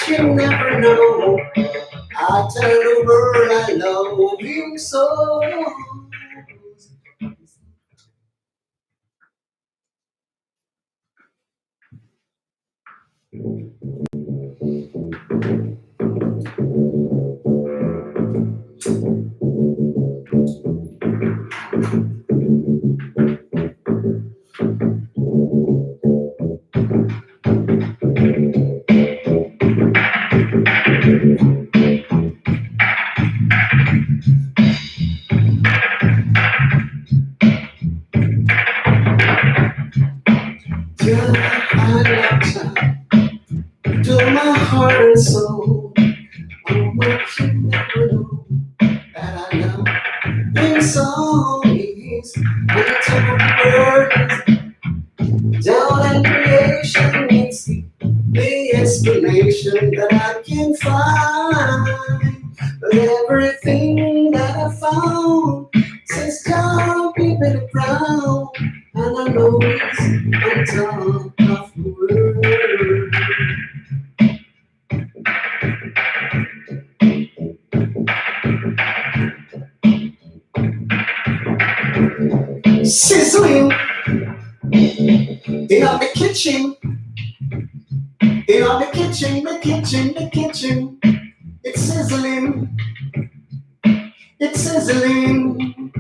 much you never know. I tell the world I love you so. To my heart and soul, how much you never know that I love in songs. When you tell the words down in creation, it's the explanation that I can find. But everything that I found says God keep it proud, and I know it's on top of the world. Sizzling in the kitchen, the kitchen. It's sizzling, it's sizzling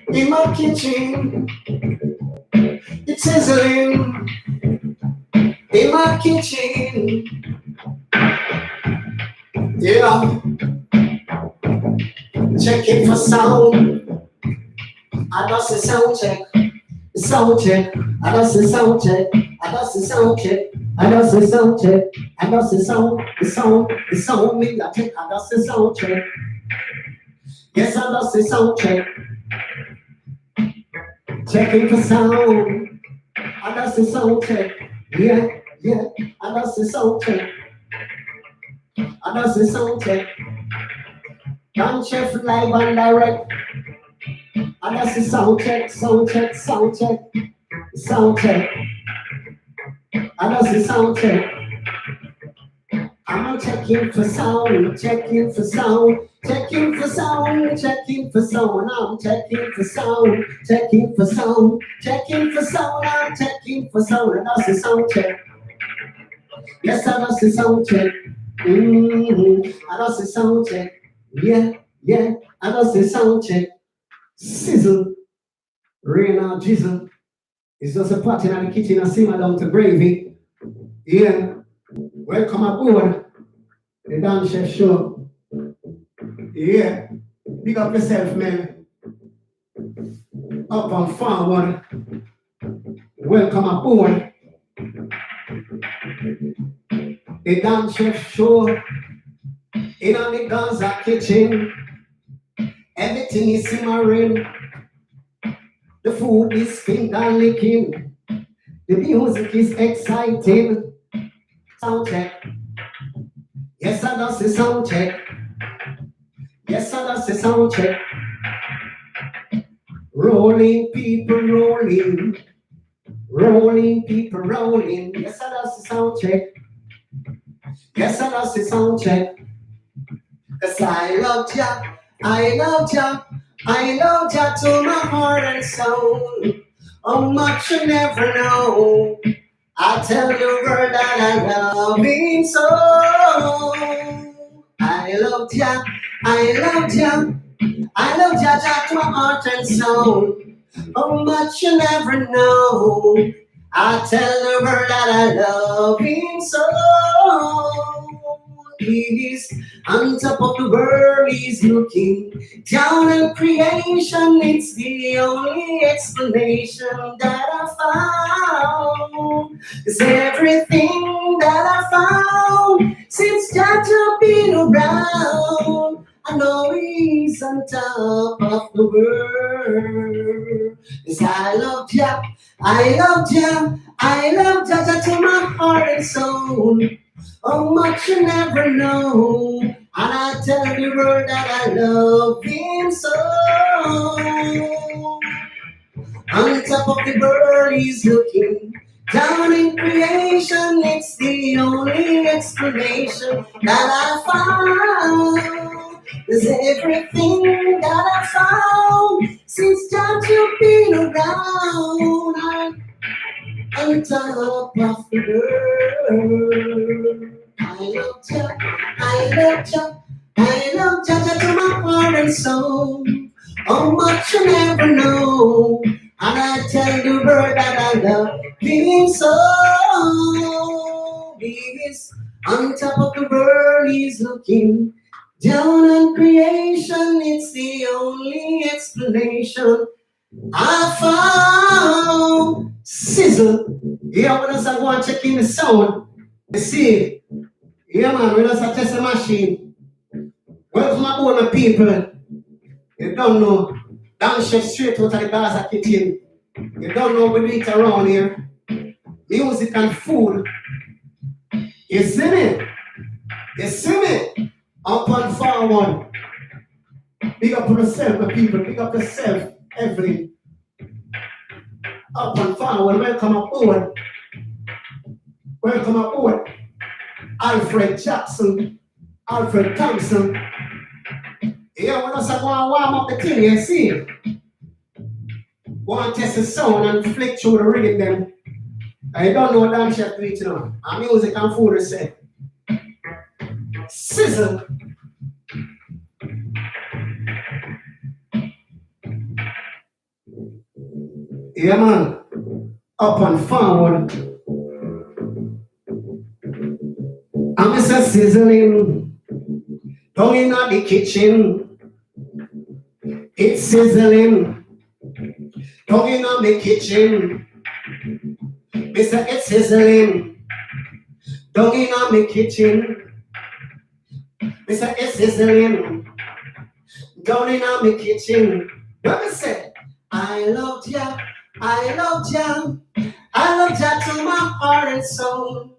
in my kitchen. It's sizzling in my kitchen. Yeah, checking for sound. I lost the sound check. Sound check. I lost the sound check. I lost the sound check. I lost the sound check. I lost the sound. The sound. Me I check. I lost the sound check. Yes, I lost the sound check. Checking for sound. I lost the sound check. Yeah. I lost the sound check. I lost the sound check. Young chef live and direct. And that's the sound check. And that's the sound check. I'm checking for sound, checking for sound. I'm checking for sound, I'm checking for sound. I'm checking for sound, and that's the sound check. Yes, and that's the sound check. And that's the sound check. Yeah, and that's the sound check. Sizzle, rain or drizzle. It's just a pot in the kitchen and simmer down to gravy. Yeah, welcome aboard the Dan Chef Show. Yeah, big up yourself, man. Up and forward. Welcome aboard the Dan Chef Show. In the Gaza kitchen. Everything is simmering. The food is finger licking. The music is exciting. Sound check. Yes, I lost the sound check. Yes, I lost the sound check. Rolling people rolling. Rolling people rolling. Yes, I lost the sound check. Yes, I lost the sound check. 'Cause I love ya. I love ya to my heart and soul. How much you never know. I tell the world that I love him so. I love ya to my heart and soul. How much you never know. I tell the world that I love him so. He's on top of the world, he's looking down on creation. It's the only explanation that I found. It's everything that I found since God has been around. I know he's on top of the world. Yes, I love ya to my heart and soul. How much you never know. And I tell the world that I love him so. On top of the world he's looking down in creation. It's the only explanation that I found. There's everything that I found since time you've been around. On top of the world. I love you, I love you, I love you to my heart and soul. How much you never know. And I tell the world that I love him so. Because on top of the world he's looking down on creation. It's the only explanation I found. Sizzle. Yeah, when I start going checking the sound, you see, yeah man, when I start test the machine, welcome aboard my people. You don't know, down chef straight out of the Gaza kitchen. You don't know we do it around here. Music and food. You see me? You see me? Up and forward. Big up to yourself, my people. Big up yourself, Evelyn. Up and forward. Welcome aboard. Welcome aboard. Alfred Jackson. Alfred Thompson. Yeah, when I say go and warm up the thing, you see? Go and test the sound and flick through the rhythm them. I don't know what damn chef do it, you know. And music and food is say. Sizzle. Yeah man. Up and forward. I'm Mr. Sizzling. Down in the kitchen. It's sizzling. Down in the kitchen. Mr. It's sizzling. Down in the kitchen. Mr. It's sizzling. Down in the kitchen. Let me say, I loved ya. I loved ya. I loved ya to my heart and soul.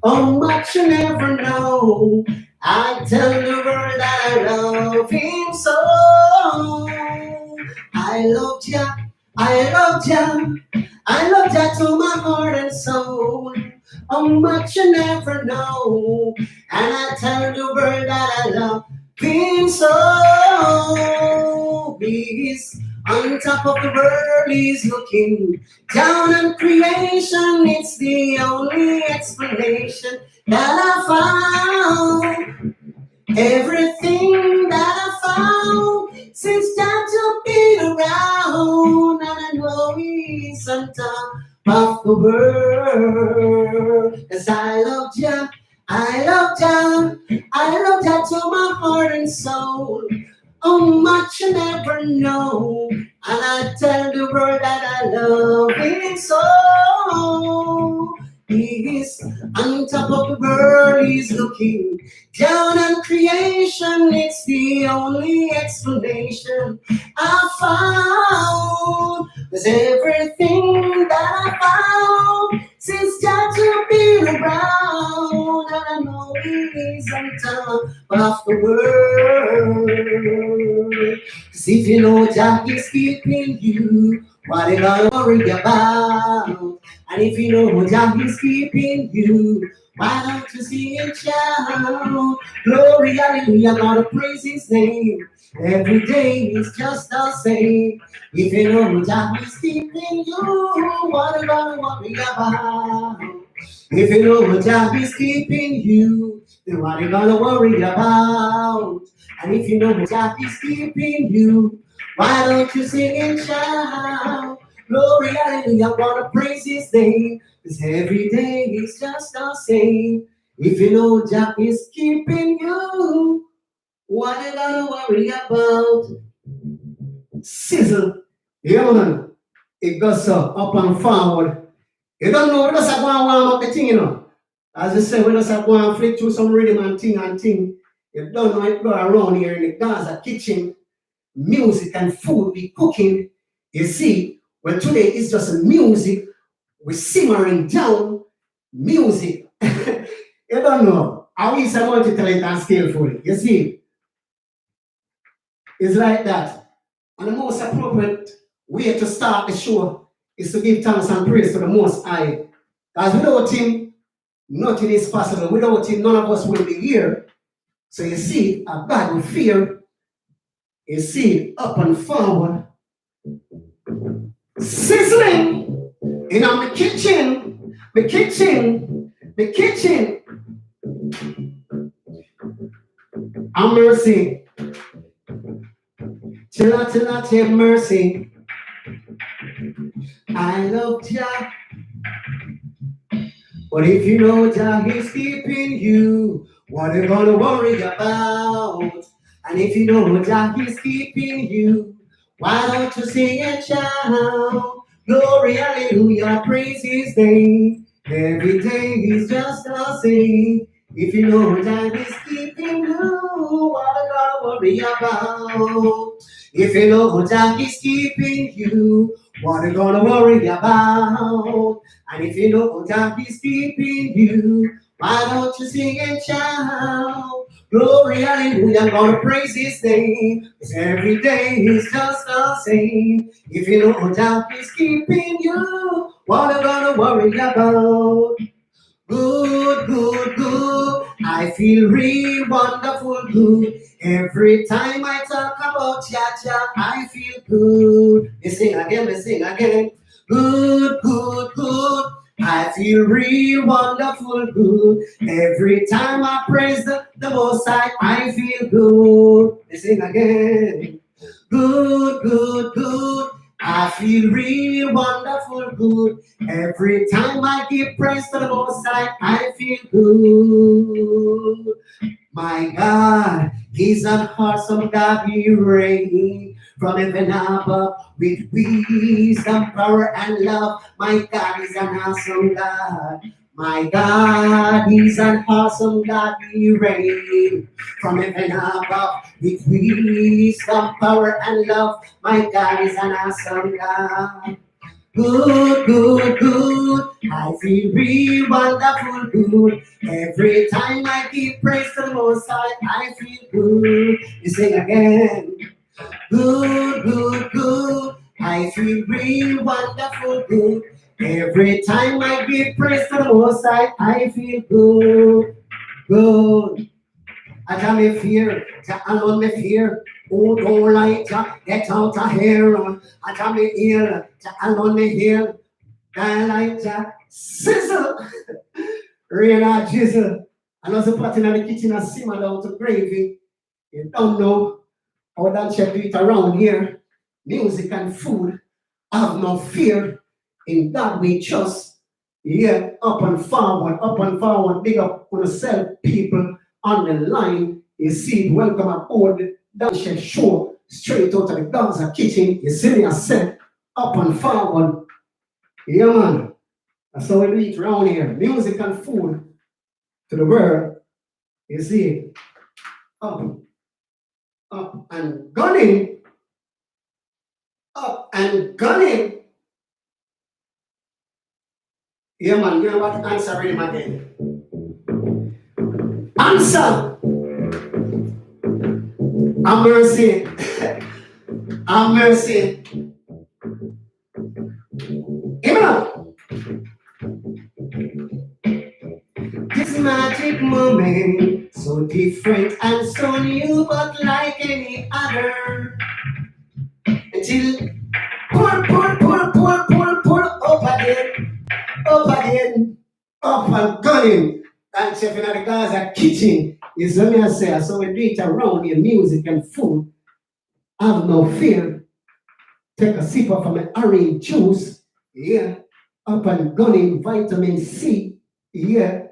Oh, much you never know. I tell the world that I love him so. I loved ya. I loved ya. I loved ya to my heart and soul. Oh, much you never know. And I tell the world that I love him so. Because on top of the world he's looking down on creation. It's the only explanation that I found. Everything that I found since time to be around. And I know he's on top of the world. 'Cause I loved ya, I loved ya, I loved ya to my heart and soul. Oh, much you never know. And I tell the world that I love him so. He's on top of the world, he's looking down on creation. It's the only explanation I found. There's everything that I found since time to be around. And I know he's on top of the world. 'Cause if you know Jah is keeping you, what you gonna worry about? And if you know Jah is keeping you, why don't you sing and shout? Glory, hallelujah, gotta praise his name. Every day is just the same. If you know Jah is keeping you, what you gonna worry about? If you know Jah is keeping you, then what you gonna worry about? And if you know Jah is keeping you, why don't you sing and shout? Glory, hallelujah, wanna praise his name. 'Cause every day is just the same. If you know Jah is keeping you, what you gonna worry about? Sizzle. Yeah, man. It goes up and forward. You don't know, we just have one warm up the thing, you know. As I said, we just have one flick through some rhythm and thing. You don't know it go around here in the Gaza kitchen. Music and food we cooking. You see, well today it's just music. We're simmering down music. You don't know. How is a multi-talent and skillful? You see, it's like that. And the most appropriate way to start the show is to give thanks and praise to the Most High. Because without him, nothing is possible. Without him, none of us will be here. So you see, a God with fear, you see, up and forward, sizzling in my kitchen, my kitchen, my kitchen. Have mercy, till I take mercy. I love Jah, but if you know Jah is keeping you, what are you gonna worry about? And if you know Jah is keeping you, why don't you sing and shout? Glory, hallelujah, praise His name. Every day is just the same. If you know Jah is keeping you, what are you gonna worry about? If you know Jah is keeping you, what are you gonna worry about? And if you know God is keeping you, why don't you sing and shout? Glory, hallelujah, I'm gonna praise His name. 'Cause every day is just the same. If you know God is keeping you, what are you gonna worry about? Good, good, good. I feel real wonderful good. Every time I talk about cha-cha, I feel good. They sing again, they sing again. Good, good, good. I feel real wonderful good. Every time I praise the Most High, I feel good. They sing again. Good, good, good. I feel real wonderful good. Every time I give praise to the Most High, I feel good. My God, He's an awesome God, He reigns from heaven above with wisdom, power, and love. My God is an awesome God. My God, He's an awesome God, He reigns from heaven above with wisdom, power, and love. My God is an awesome God. Good, good, good. I feel real wonderful good. Every time I give praise to the Most High, I feel good. You sing again. Good, good, good. I feel real wonderful good. Every time I give praise to the Most High, I feel good. Good. I tell me fear, Jah alone me fear. Who don't like Jah, get out of here. I tell me heal, Jah alone me heal. Die like Jah, sizzle, rain or drizzle. And also put in the kitchen and simmer down to gravy. You don't know how that chef do it around here. Music and food, have no fear. In God we trust. Yeah, up and forward, big up on yourself, people on the line. You see, welcome aboard that chef show straight out of the Gaza kitchen. You see me, I said, up and forward. Yeah, man. That's how we do it around here. Music and food to the world. You see, up, up and gunning, up and gunning. Yeah, man, you know what? Answer him again. Answer. Have mercy. Have mercy. Amen. This magic moment, so different and so new, but like any other. Until pull, up again, up and gunning. And chef in the Gaza kitchen is let me say, so we do it around your music and food. Have no fear. Take a sip of my orange juice. Yeah. Up and gunning vitamin C. Yeah.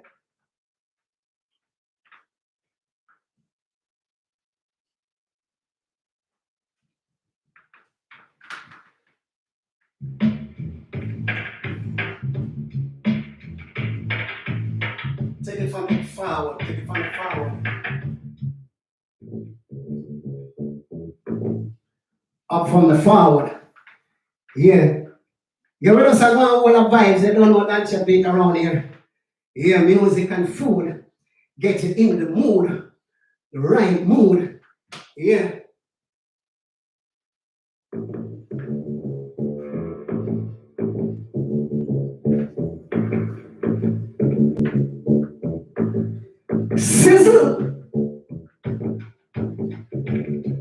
Take it from the forward. Take it from the forward. Up from the forward. Yeah. You know some all the vibes, they don't know that you beat around here. Yeah, music and food. Get it in the mood. The right mood. Yeah. Sizzle.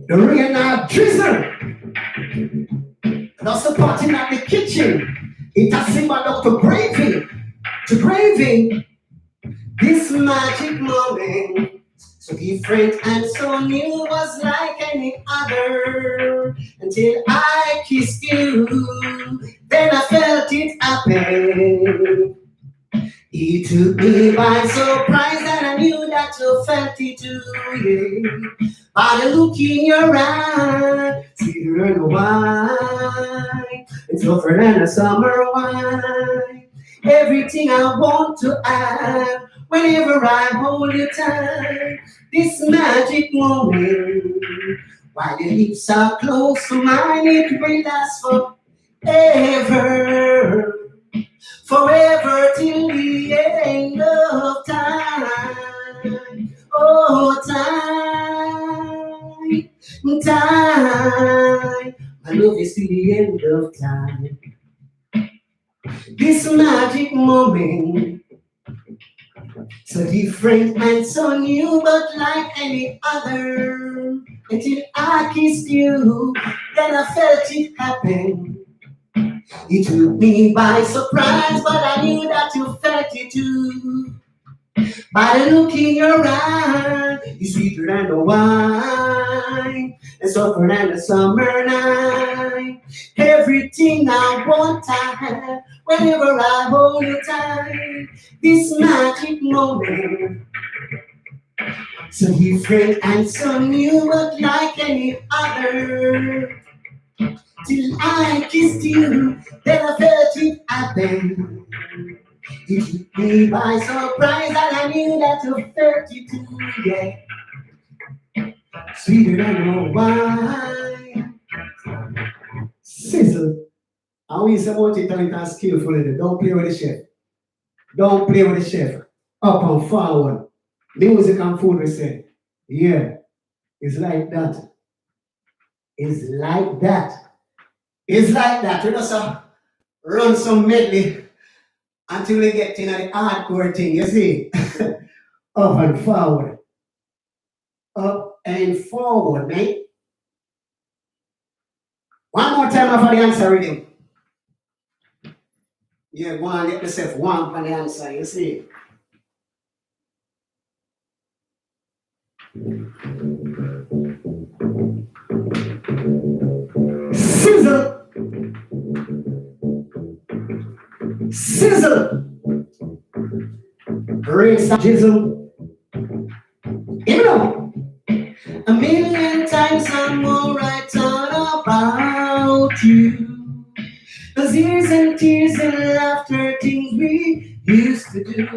The rain a drizzle. That's the party at the kitchen. It has symbol of to braving. To braving this magic moment. So different and so new was like any other. Until I kissed you, then I felt it happen. He took me by surprise and I knew that you felt it too, yeah. By the look in your eyes, sweeter than wine, it's tougher than a summer wine. Everything I want to have, whenever I hold you tight, this magic moment, while your lips are close to mine, it will last forever. Forever till the end of time. Oh, time, time. My love is till the end of time. This magic moment, so different and so new, but like any other. Until I kissed you, then I felt it happen. It took me by surprise, but I knew that you felt it too. By the look in your eye, you're sweeter than the wine, and softer than the summer night. Everything I want, I have, whenever I hold you tight. This magic moment, so different and so new, but like any other. Till I kissed you, then I felt it happen. It took me by surprise, and I knew that you felt it too, yeah. Sweeter than a wine. Sizzle. I want you some multi-talent and skillful in it. Don't play with the chef. Don't play with the chef. Up and forward. Music and food, we say. Yeah. It's like that. It's like that. It's like that. We just run some medley until we get into the hardcore thing, you see. Up and forward. Up and forward, mate. One more time for the answer reading. Yeah, go on, get yourself one for the answer, you see. Sizzle. Sizzle. Race jizzle. You know, a million times I'm alright on about you. Those years and tears and laughter, things we used to do.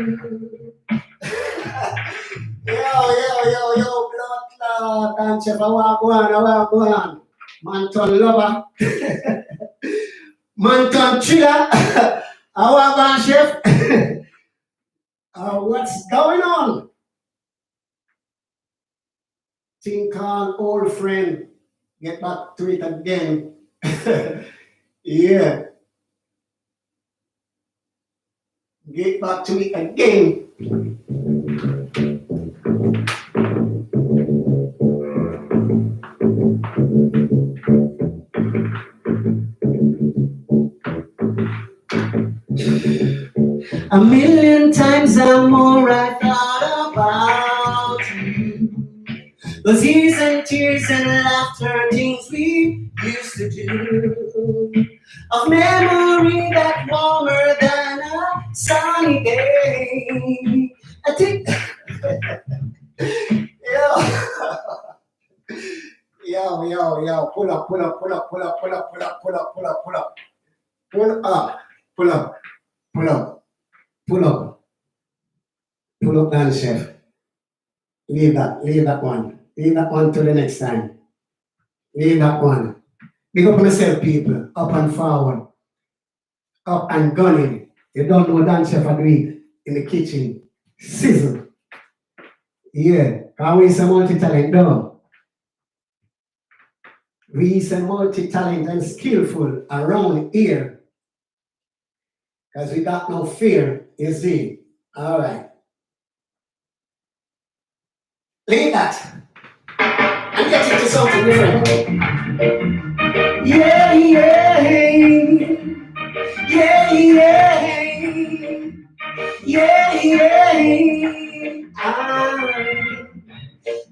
Yo, blood clot, and chef, I walk on. Manton lover. Manton chiller. I walk on, chef. What's going on? Think on old friend. Get back to it again. Yeah. Get back to it again. A million times I'm alright thought about you. Those years and tears and laughter, things we used to do. Of memory that warmer than a sunny day. I think. Yo. Pull up. Pull up, down, chef. Leave that one. Leave that one till the next time. Leave that one. Big up on yourself, people. Up and forward. Up and gunning. You don't know Dan Chef I do it in the kitchen. Sizzle. Yeah. Can we some multi-talent though? We some multi-talent and skillful around here. Because we got no fear, you see. Alright. Leave that. And get into something Yeah, yeah, yeah, yeah, yeah, yeah.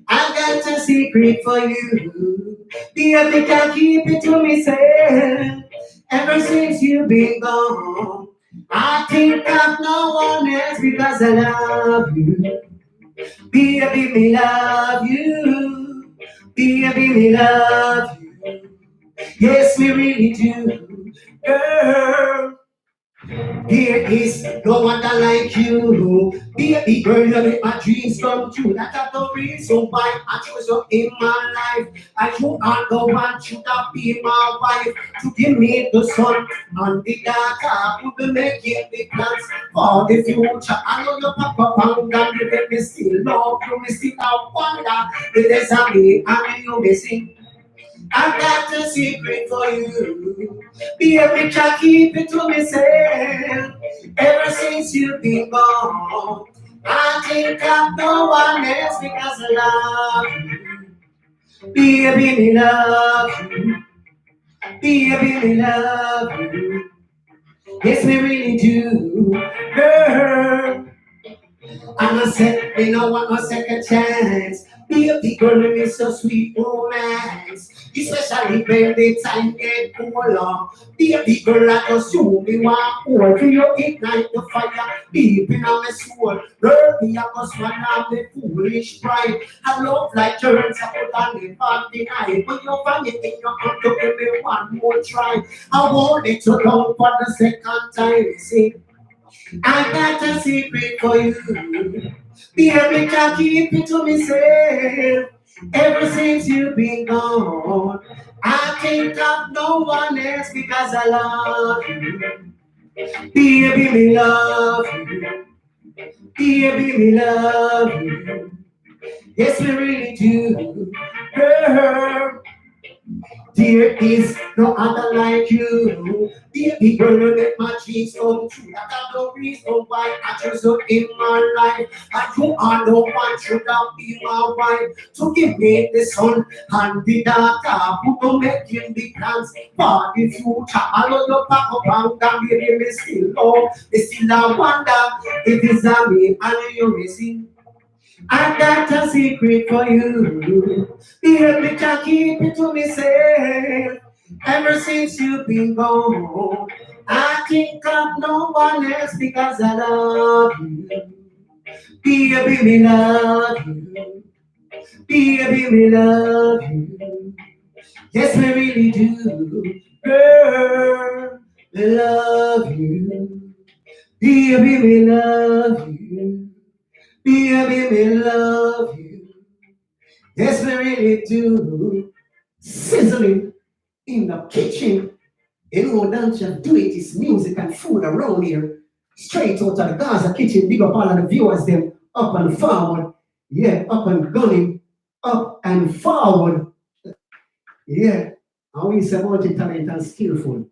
I got a secret for you. Baby, can't keep it to myself. Ever since you've been gone, I think of no one else because I love you. Baby, me love you. Baby, me love you. Yes, we really do. Girl, there is no one that like you. Baby girl, you make my dreams come true. That's the reason why I chose you in my life. I you are the one should have been my wife. To give me the sun and the daughter. You will make it the plans for the future. I know your papa pound and you make me still love you. Me still have wonder. It is a me and you missing. I got a secret for you. Baby, can't keep it to myself. Ever since you've been gone, I think of no one else because I love you. Baby, me love you. Baby, me love you. Yes, we really do. Girl, and I said, we no want no second chance. Baby girl, me so sweet romance. Especially when the time get cooler. Baby girl, I just you me want more. Can you ignite the fire deep in my soul? Girl, me I must swallow the foolish pride. I love like turns I put on the party night. But you find it in your heart to give me one more try. I want it to love for the second time. See, I got a secret for you. Baby, can't keep it to myself. Ever since you've been gone, I think of no one else because I love you. Baby, me love you. Baby, me love you. Yes, we really do. Girl, there is no other like you. Baby girl, you make my dreams come true. That's the reason why I chose you in my life. And you are the one should have been my wife. To give me the son and the daughter. Who don't make him the plans for the future. I know you pack up and down, baby, me still love. Me still a wonder if it's a me and you missing. I got a secret for you. Baby, can't keep it to myself. Ever since you've been gone, I think of no one else because I love you. Baby, me love you. Baby, me love you. Yes, we really do. Girl, we love you. Baby, we love you. Baby, we love you. Yes, we really do. Sizzling in the kitchen. You know, don't you do it? It's music and food around here. Straight out of the Gaza kitchen. Big up all of the viewers, them up and forward. Yeah, up and gunning. Up and forward. Yeah. And we say multi-talent and skillful.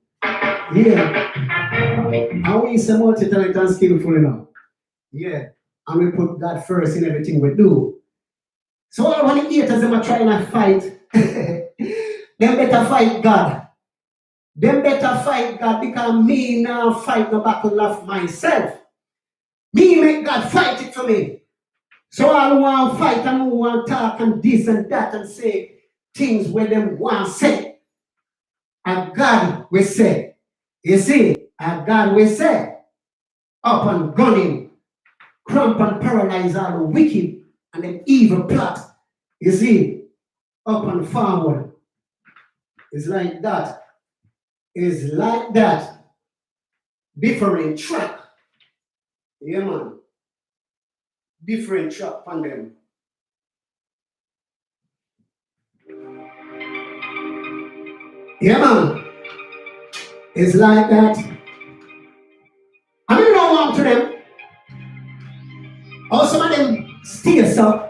Yeah. And we say multi-talent and skillful, you know. Yeah. And we put God first in everything we do. So all when the haters them are trying to fight, them better fight God. Them better fight God because me now fight the battle of myself. Me make God fight it for me. So I don't want to fight and who want to talk and this and that and say things where them want to say. And God will say, you see, and God will say, up and gunning, cramp and paralyze all the wicked and the evil plot. You see, up and forward. It's like that. It's like that. Different track. Yeah, man. Different track on them. Yeah, man. It's like that. I don't know what to them. Or some of them steer so.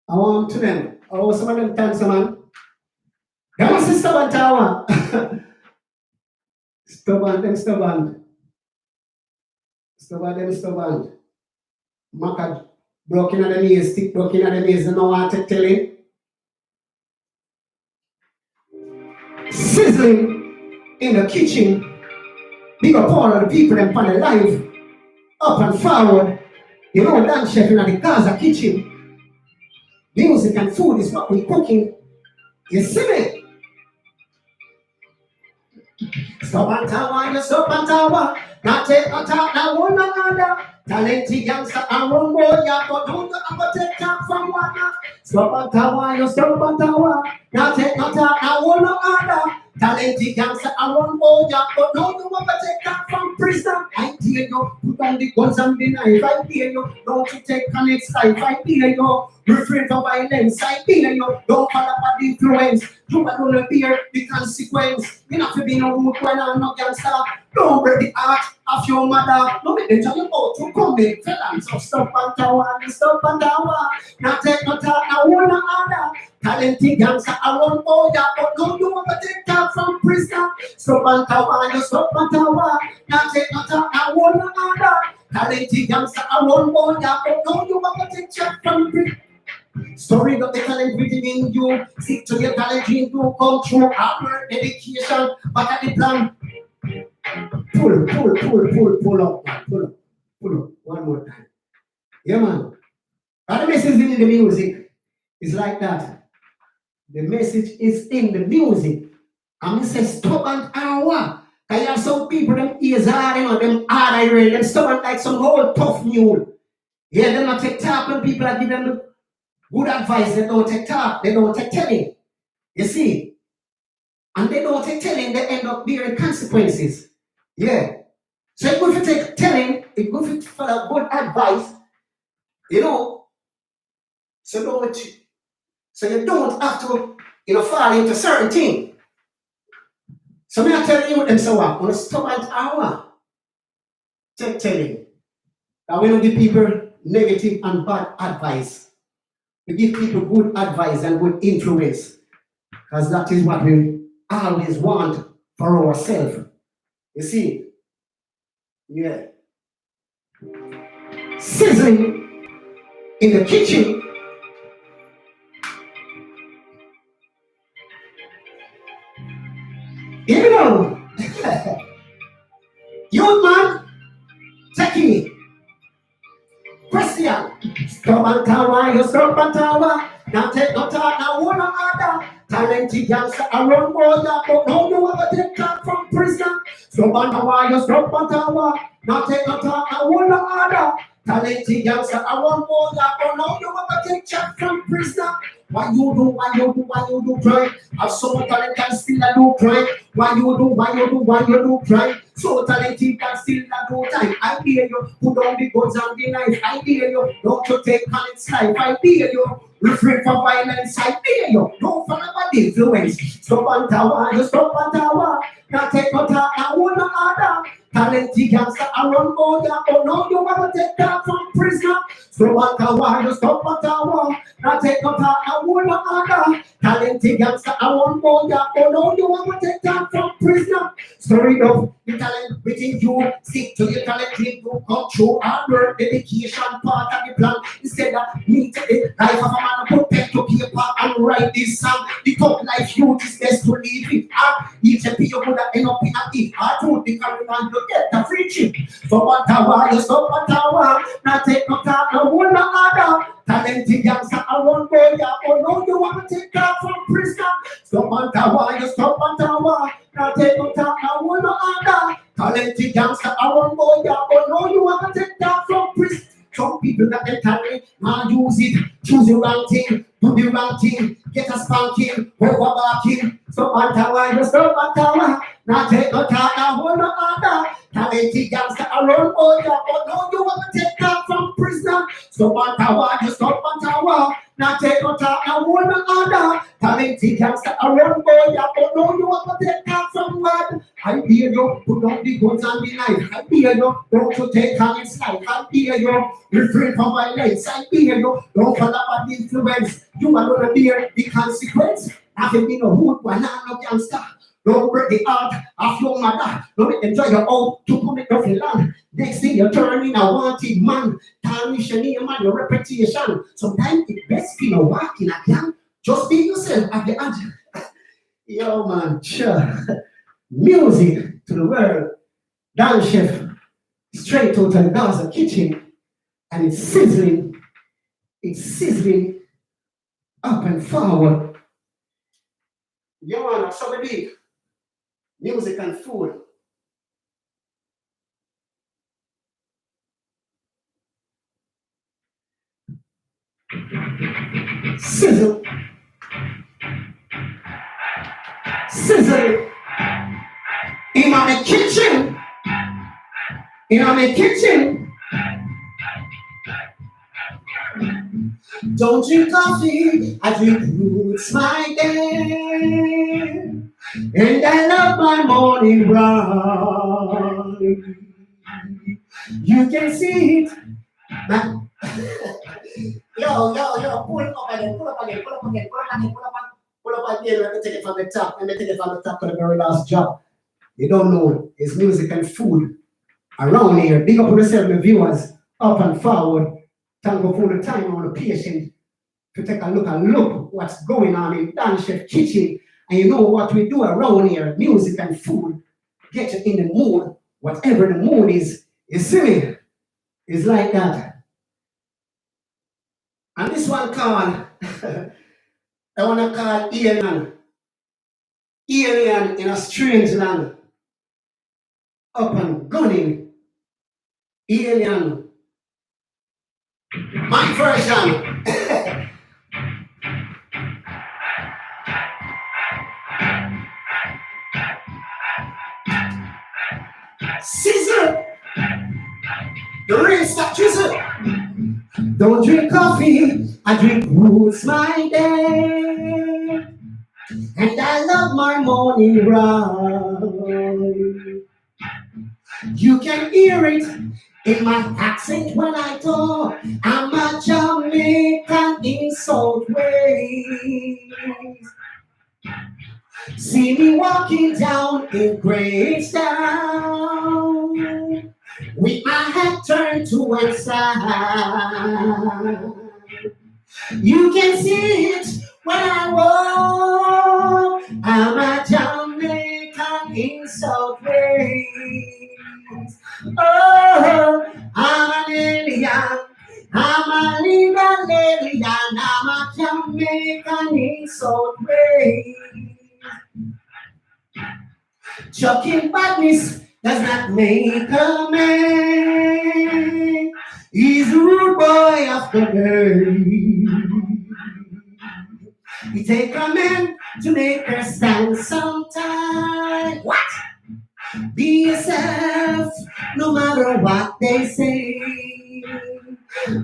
I want to them. Or some of them times, man. They want to stubborn tower. Stubborn, them stubborn. Stubborn, them stubborn. Maka broken at the knees, stick broken at the knees, and no one to tell him. Sizzling in the kitchen. Big up all of the people and pan the life up and forward. You know, Dan chef in the Gaza kitchen. Music and food is what we're cooking. You see me? Stop and tower, you stop and tower. Not take no talk, now one another. Talented youngster and one more, yeah, but don't you ever take talk from one. Stop and tower, you stop and tower. Not take no talk, now one another. Talented youngster and one more, yeah, but don't you ever take talk from prison. I dare you, put on the guns and the knife. I dare you, don't you take connect life. I dare you, refrain from violence. I dare you, don't fall upon the influence. You are gonna bear the consequence. You have to be no root when I'm not gangster. Don't break the heart of your mother. Don't make them tell you about to come in. Tell them so stop and tower, stop and tower. Now take no talk, now one another. Talented gangster, I won't go there, but no, you want to take talk from prison. Stop and tower, you stop and tower. Now take no talk, now one another. Talented gangster, I won't go there, but no, you want to take talk from prison. Story of the talent within in you. Stick to your talent in you. Come through hard work, dedication. Back at the plan. Pull up, man. Pull up. One more time. Yeah, man. And the message in the music is like that. The message is in the music. And it says stubborn and what? Because you have some people, them ears hard, you know, them hard iron, them stubborn like some old tough mule. Yeah, they not take talk when people are giving them good advice. They don't take talk, they don't take telling. You see? And they don't take telling, they end up bearing consequences. Yeah. So it's good to take telling, it's good to follow good advice, you know. So you don't have to, fall into certain things. So me I tell you them so what? On a stubborn hour. Take telling. That we don't give people negative and bad advice. We give people good advice and good influence. Because that is what we always want for ourselves. You see? Yeah. Sizzling in the kitchen. Here we go. Youth man, take it. Question. Stop and tower, you stop and tower. Now take no talk, now one another. Talented youngster around border, but now you ever take talk from prison. Stop and tower, you stop and tower. Now take no talk, now one another. Talented youngster around border, but now you ever take talk from prison. Why you do crime? Have so much talent and still a do crime. Why you do crime? So talented and still a do time. I dare you, put down the guns and the knife. I dare you, don't you take Colin's life. I dare you, refrain from violence. I dare you, don't follow my influence. Stop and tower, you stop and tower. Now take no talk, I want no other. Talented gangster around border, but now you want to take that from prisoner. Stop and tower, you stop and tower. Now take no talk, I want no other. Talented gangster around border, but now you want to take that from prisoner. Story of the talent within you. Stick to your talent, you come through hard work, dedication, part of the plan. Instead of me to the life of a man, put pen to paper and write this song. The top life youth is best to leave it. Each of you would end up in a it. I told the carry on, you get the free chip. So one tower, you stop a tower. Now take no talk, no one other. Talented youngster around border, but now you want to take that from prisoner. Stop on tower, you stop on tower. Now take no talk, now one other. Talented youngster around border, but now you want to take that from prisoner. Some people that they talent, now use it, choose the wrong thing, do the wrong thing, get a spanking, overbarking. Stop on tower, you stop on tower. Now take no talk, now one other. Talented youngster around border, but now you want to take that from prisoner. Stop on tower, you stop on tower. Now take no talk, now one other. Talented youngster around border, but now you want to take that from what? I dare you, put down the guns and the knife. I dare you, don't you take Colin's life. I dare you, refrain from violence. I dare you, don't follow bad influence. You are gonna bear the consequence. Nothing in a hood, one no gangster. Don't break the heart of your mother. Don't enjoy your own to commit of your land. Next thing you turn in a wanted man. Tarnish your name and your reputation. Sometimes it's best for you walking again. Just be yourself at the edge. Yo man, sure. Music to the world. Dance chef straight out of Gaza kitchen. And it's sizzling. It's sizzling up and forward. Yo man, somebody. Music and food. Sizzle. Sizzle. In my kitchen. In my kitchen. Don't drink coffee, I drink roots my day. And I love my morning run. You can see it. Yo, pull up again, pull up again, pull up again, pull up again, pull up again, pull up again. Let me take it from the top, let me take it from the top to the very last job. You don't know, it's music and food around here. Big up yourself, my viewers, up and forward. Thank you for the time and the patience to take a look what's going on in Dan Chef Kitchen. And you know what we do around here, music and food, get you in the mood, whatever the mood is. You see me? It's like that. And this one called, I want to call Alien. Alien in a strange land. Up and gunning. Alien. My version. Scissor. The rain stop drizzle. Don't drink coffee, I drink roots my day. And I love my morning run. You can hear it in my accent when I talk. I'm a Jamaican in South Wales. See me walking down in Greystown with my head turned to one side. You can see it when I walk. I'm a Jamaican in South Wales. Oh, I'm an alien. I'm a legal alien. I'm a Jamaican in South Wales. Chucking badness does not make a man. He's a rude boy of the day. It take a man to make her stand sometime. What? Be yourself, no matter what they say.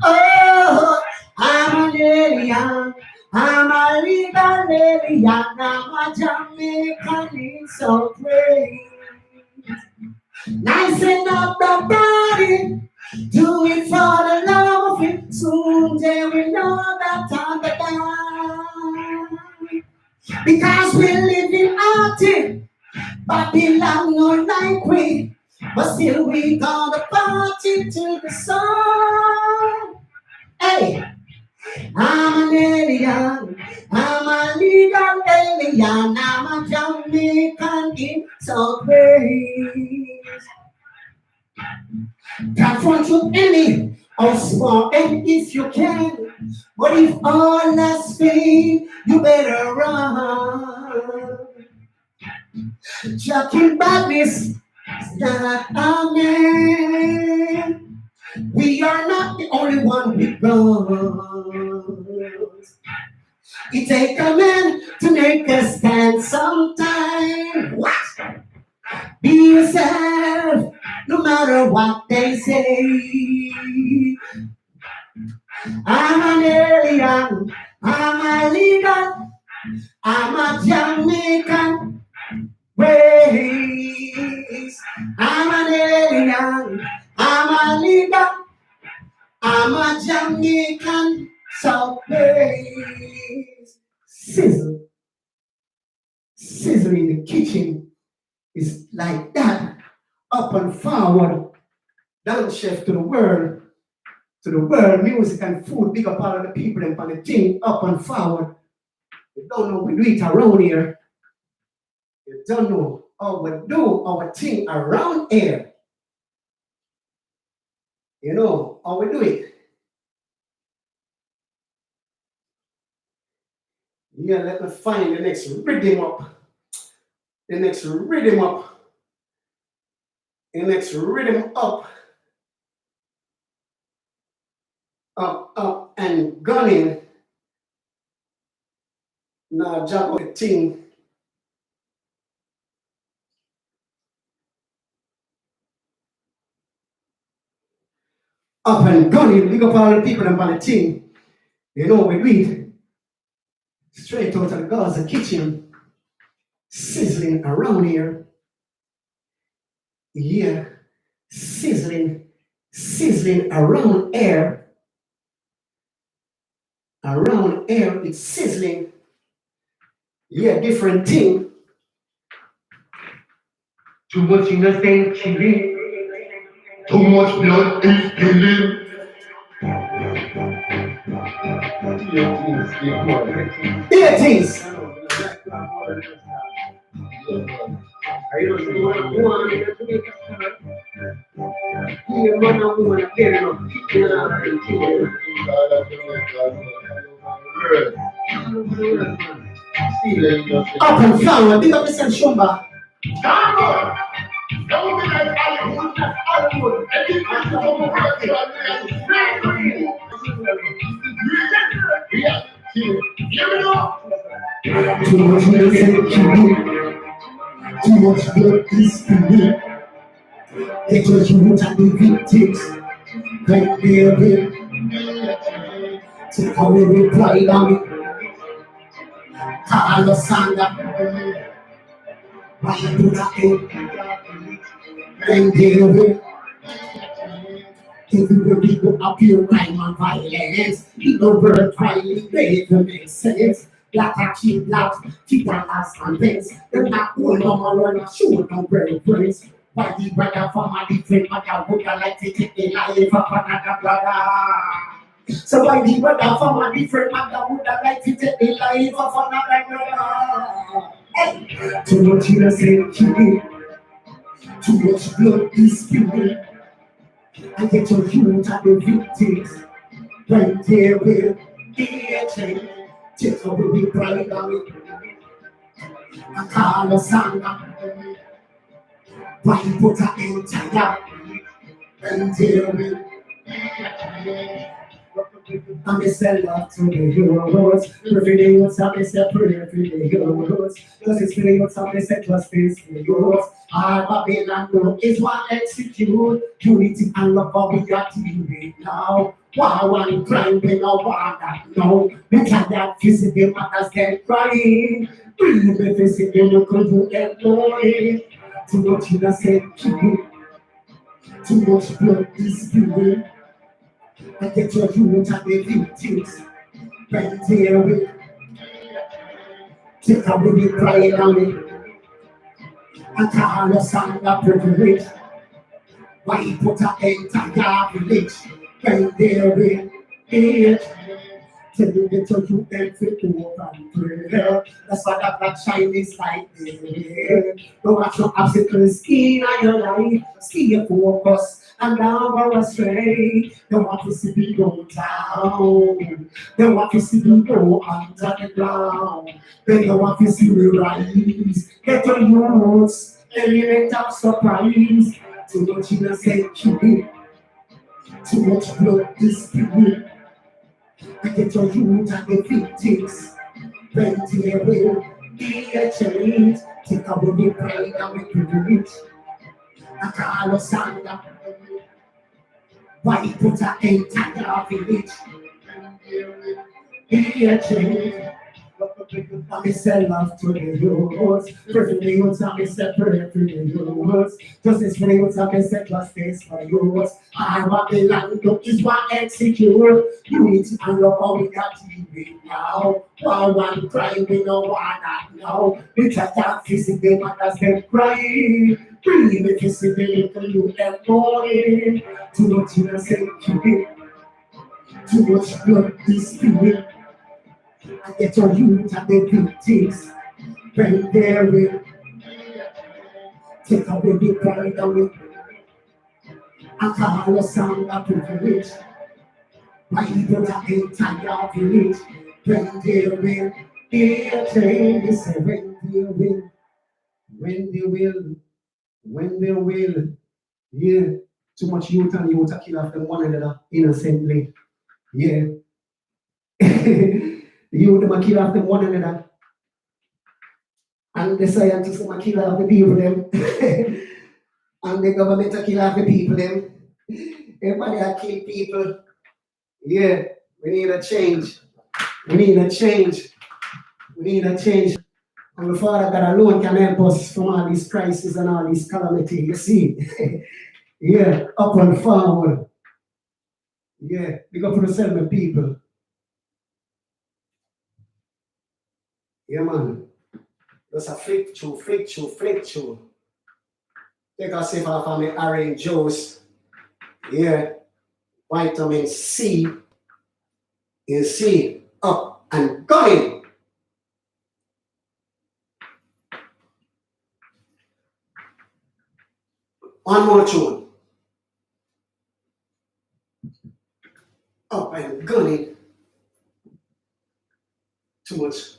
Oh, I'm an alien. I'm a legal alien. I'm a Jamaican in South Wales. Nicing up the body, do it for the love of it. Soon they will know that I'm the guy. Because we live in Arctic, Babylon no like we, but still we gonna party to the sun. Hey, I'm an alien, I'm a legal alien, I'm a Jamaican in South Wales. Confront your enemy, or small and if you can. But if all has failed, you better run. Chucking badness is not a man. We are not the only one with guns. It take a man to make us stand sometime. What? Be yourself, no matter what they say. I'm an alien, I'm a legal, I'm a Jamaican ways. I'm an alien, I'm a legal, I'm a Jamaican South ways. Sizzle, sizzling in the kitchen is like that, up and forward, dance chef to the world, music and food, big up all of the people and the thing, up and forward. You don't know we do it around here. You don't know how we do our thing around here. You know how we do it. Yeah, let me find the next rhythm up. The next rhythm up. The next rhythm up. Up and gunning. Now jump the thing. Up and gunning. Big up all the people and the thing. You know we do it. Straight out of the Gaza kitchen. Sizzling around here. Yeah. Sizzling around air. Around air, it's sizzling. Yeah, different thing. Too much innocent killing. Too much blood is spilling. It is. Up and down, big up Mr. Shumba. Don't be like Hollywood, that's Hollywood. Every person over Too much innocent killing. Too much blood is spilling. Get your youth and the victims. Like they're here. Take away the pride on it. Call us under. Why you do that thing? And they're here. Everybody go up your crime and violence. In the world, trying to make sense. Black action, black, keep our last and things. They're not all normal, or not sure, no great praise. Why the brother from a different mother would like to take the life of another brother? So why the brother from a different mother would like to take the life of another brother? Hey. Too much innocent killing, too much blood is spilling. I get your youth and the victims. Right there will be a change. Take away the pride on it. I call us under. Why you put an entire and there will I'm a sell love to the heroes. Every day you'll tell me say pray every day heroes. Cause it's really you'll tell me say justice for yours. All Babylon know is what execute. Unity and love how we got to do now. War and crime we no want that no. Better that physical matters get crying. Breathe the physical you could do get glory. Too much innocent killing. Too much blood is spilling. I get your youth and the victims. Right there with take away the pride on it. I call us under privilege. Why you put an entire village? Right there with it. Tell you get your youth and fit to and pray. That's why that black shine is like this. Don't watch no obstacles in your life. Stay focused and never astray. Don't want to see me go down. Don't want to see me go under the ground. They don't want to see me rise. Get your youths, element of surprise. Too much innocent killing. Too much blood is spilling. I get your youth and the victims. Plenty there will be a change. Take away the pride and the privilege. I call us under. Why you put an entire village? Be a change. I may sell love to the youths. Perfect youths, I may separate from the youths. Justice for the youths, I may set justice for the youths. I want the land to is what execute. Unity and love, how we got TV now. One crime, we know why not now. We just can't physically, but that's them crying. Breathe if you see the little youth them falling. Too much innocent killing. Too much blood is spilling. I get your youth and the victims. When they will take away the pride away. I call a song of privilege. Why you don't have the entire village? When they will, they train. They say when they will, when they will, when they will. Yeah, too much youth and youth kill off them one another innocently. Yeah. You them kill off them one another. And the scientists them kill off the people them. And the government kill off the people them. Everybody kill people. Yeah, we need a change. We need a change. We need a change. And the Father God alone can help us from all these crises and all these calamity. You see? Yeah, up and forward. Yeah, big up for yourself, my people. Yeah, man. Just a flick through, flick through, flick through. Take a sip of my orange juice. Yeah, vitamin C. You see, up and going. One more tune. Up and going. Too much.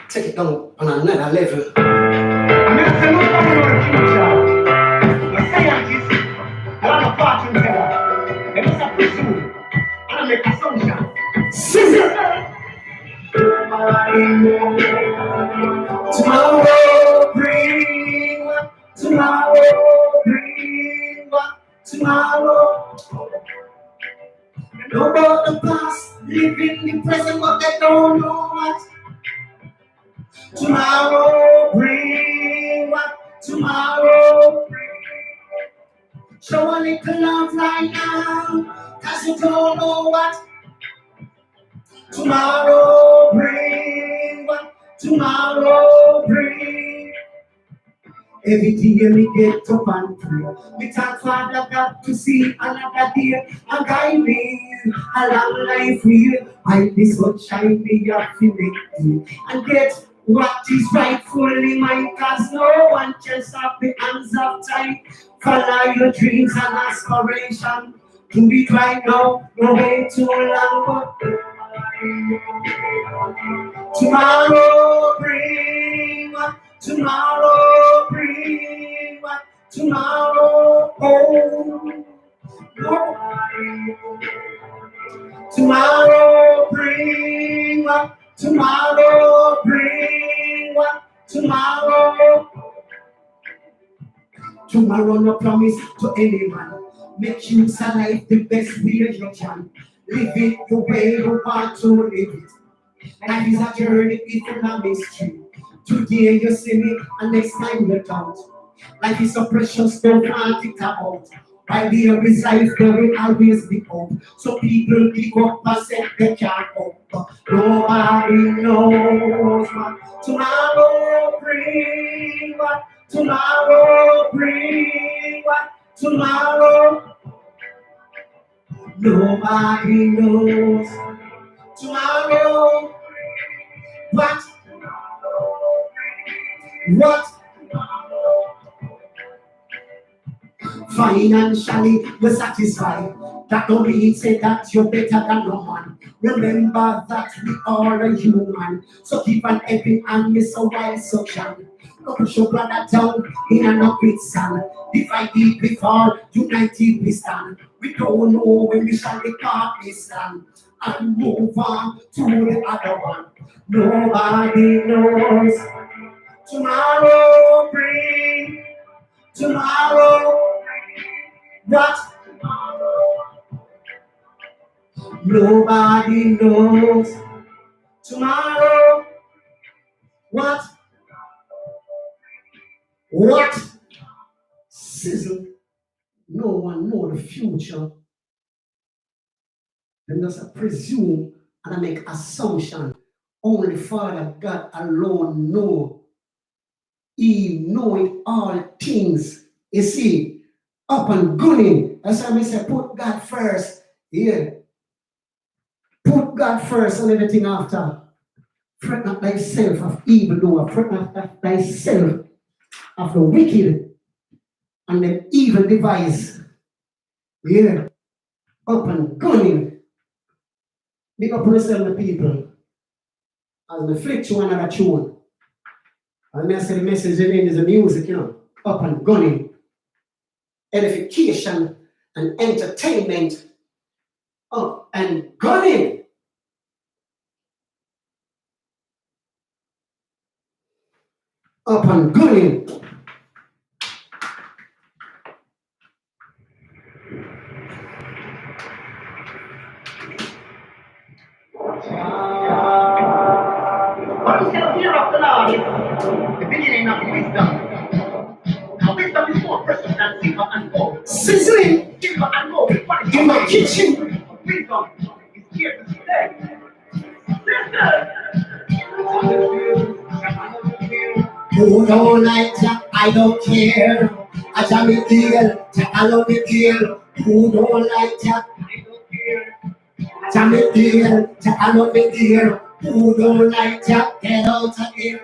Take it down on another level. I'm going to say what's going on in the future. The scientists, I want a fortune teller. They must have presumed. And I make assumptions. Tomorrow bring what? Tomorrow bring what? Tomorrow. Know about the past, living in the present, but they don't know what. Tomorrow bring what? Tomorrow bring. Show a little love right now, cause you don't know what. Tomorrow bring what? Tomorrow bring. Every day me get up and pray. Me thank Father God to see another day. And guide me a long life here. While the sunshine me have to make me. And get what is rightfully mine. Cause no one can stop the hands of time. Follow your dreams and aspiration. Do it right now, no way too long. Tomorrow bring what? Tomorrow bring what? Tomorrow, oh, no. Tomorrow bring what? Tomorrow bring what? Tomorrow. Tomorrow no promise to anyone. Make use of life the best way you can. Live it the way you want to live it. Life is a journey, it's a mystery. Today you see me, and next time you don't. Life is so precious, don't want it about. While there is life, there will always be hope. So people give up and say they can't hope. Nobody knows what tomorrow brings. What tomorrow brings. What tomorrow. Nobody knows tomorrow. What? Financially, you're satisfied. That don't mean say that you're better than no man. Remember that we are a human. So keep an helping hand, me so wise so can. No push your brother down in a no quicksand. Divided before, united we stand. We don't know when we shall depart this land. And move on to the other one. Nobody knows. Tomorrow bring. Tomorrow. What? Nobody knows tomorrow. What? What? Sizzle. No one know the future. Them just presume and I make assumption. Only Father God alone know. He knowing all things. You see, up and gunning. That's why I say put God first. Yeah. Put God first and everything after. Fret not thyself of evil doer. Fret not thyself of the wicked and the evil device. Yeah. Up and gunning. Big up yourself, the people. As we flick to another tune. And I say the message again is the music, up and gunning. Edification and entertainment. Up and gunning. Up and gunning. What is the fear of the Lord? The beginning of wisdom. Now wisdom is more precious than silver and gold. Sizzling Silver and gold is what is in my kitchen. wisdom is here to stay. Who don't like Jack, I don't care. I jam it deal, Jack, I love it deal. Who don't like Jack, I don't care. jam it deal, Jack, I love it deal. Who don't like Jack, get out of here.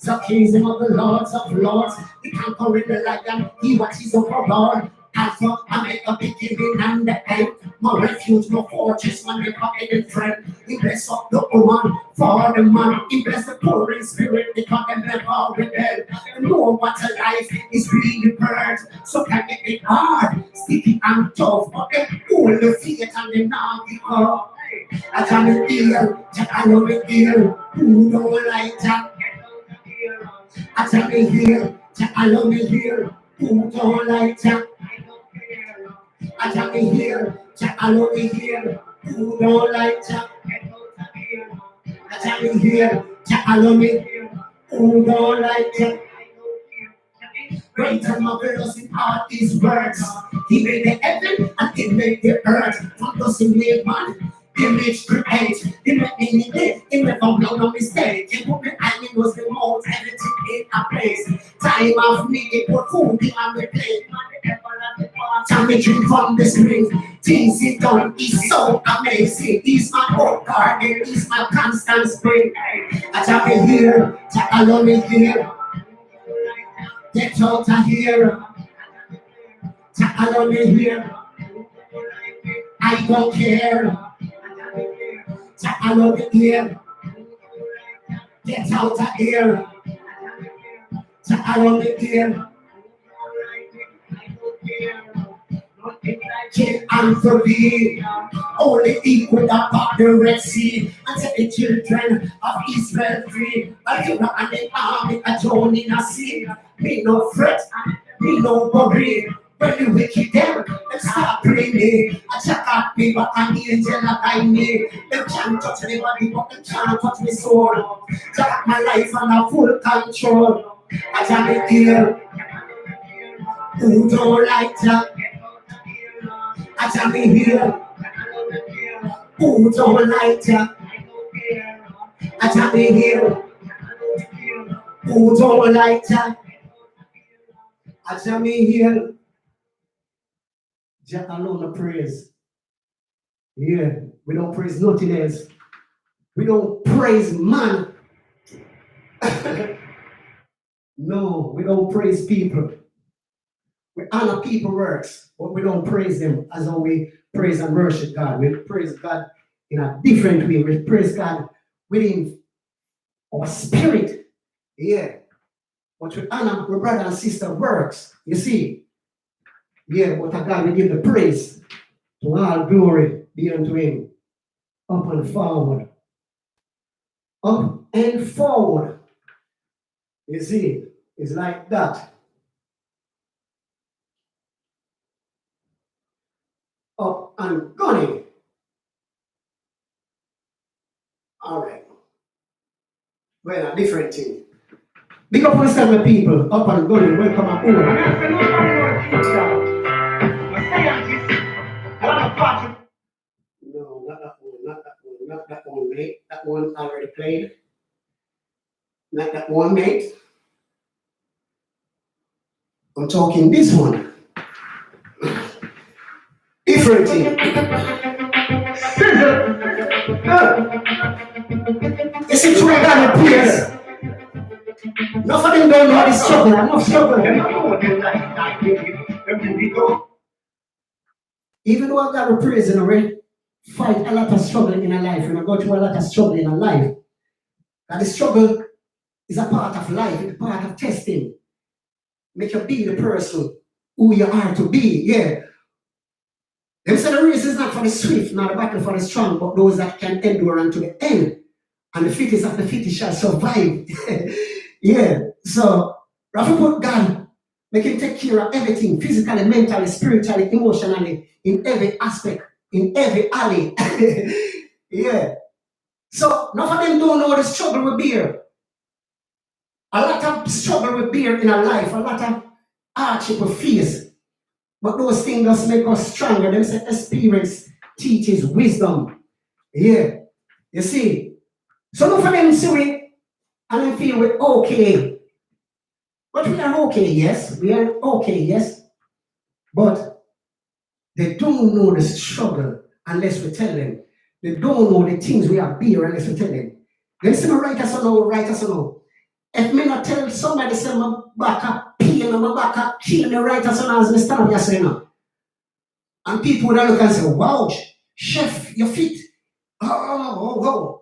The kingdom of the lords, the conquering the lion, he watches over all. Alpha, I make a beginning and the end. My refuge, my fortress, my never ending friend. He bless up the woman for the man. He bless the poor in spirit because they never rebel. And know what a life is really bird. So can make it hard, sticky and tough. But they all the faith and the now give up. I jam it deal, Jack, I love it deal. Who don't like Jack? I jam it here, Jack, I love it here. Who don't like Jack? I jam it here, Jack, I love it here. Who don't like Jack? I jam it here, Jack, I love it here. Who don't like Jack? Great and marvelous in all his works. He made the heaven and he made the earth. From those he made man, image create. He made me live, he never made no mistake. He put me and he was the most everything in a place. Time of me, he put food in my plate. Time me drink from the spring. Things he done is so amazing. He's my old garden, he's my constant spring. I tell me here, I love me here. Get out of here. I love me here. I don't care. I love it here. Get out of here. I love it here. Kill and forbid, only equal about the Red Sea, and set the children of Israel free. But you know, and the army are joining a sea. Me no fret, me no worry. When you wicked them start praying me. I check out me, but I'm angel that I need. Them can't touch anybody, but them can't touch me soul. Jack my life under full control. I jam it here. Who don't like Jack? I jam it here. Who don't like Jack? I jam it here. Who don't like Jack? I jam it here. Jack alone the praise. Yeah, we don't praise nothing else. We don't praise man. No, we don't praise people. We honor people works, but we don't praise them as how we praise and worship God. We praise God in a different way. We praise God within our spirit. Yeah. But we honor our brother and sister works. You see? Yeah, but to God we give the praise. To all glory be unto him. Up and forward. Up and forward. You see? It's like that. Up and going. All right. Well, a different thing. Big up on seven people up and going. Welcome aboard. No, not that one. Not that one. Not that one, mate. That one already played. Not that one, mate. I'm talking this one. Different thing. You see, two guys peers. Enough of them don't know the struggle. Enough struggle. Even though I got a praise and already fight a lot of struggle in a life, and I go through a lot of struggle in a life. And the struggle is a part of life, it's a part of testing. Make you be the person who you are to be. Yeah. Them say the race is not for the swift, not the battle for the strong, but those that can endure unto the end. And the fittest of the fittest shall survive. Yeah. So, Rafa put God, make him take care of everything, physically, mentally, spiritually, emotionally, in every aspect, in every alley. Yeah. So, none of them don't know the struggle with beer. A lot of struggle with beer in our life, a lot of hardship with fears. But those things just make us stronger. Them say experience teaches wisdom. Yeah. You see? So none of them see it and they feel we're okay. But we are okay, yes. We are okay, yes. But they don't know the struggle unless we tell them. They don't know the things we have beer unless we tell them. They say, write us or no, write us or no. If me not tell somebody say my back up pain and my back up kill me right as soon as me stand up here saying no. And people would look and say, wow, chef, you're fit. Oh.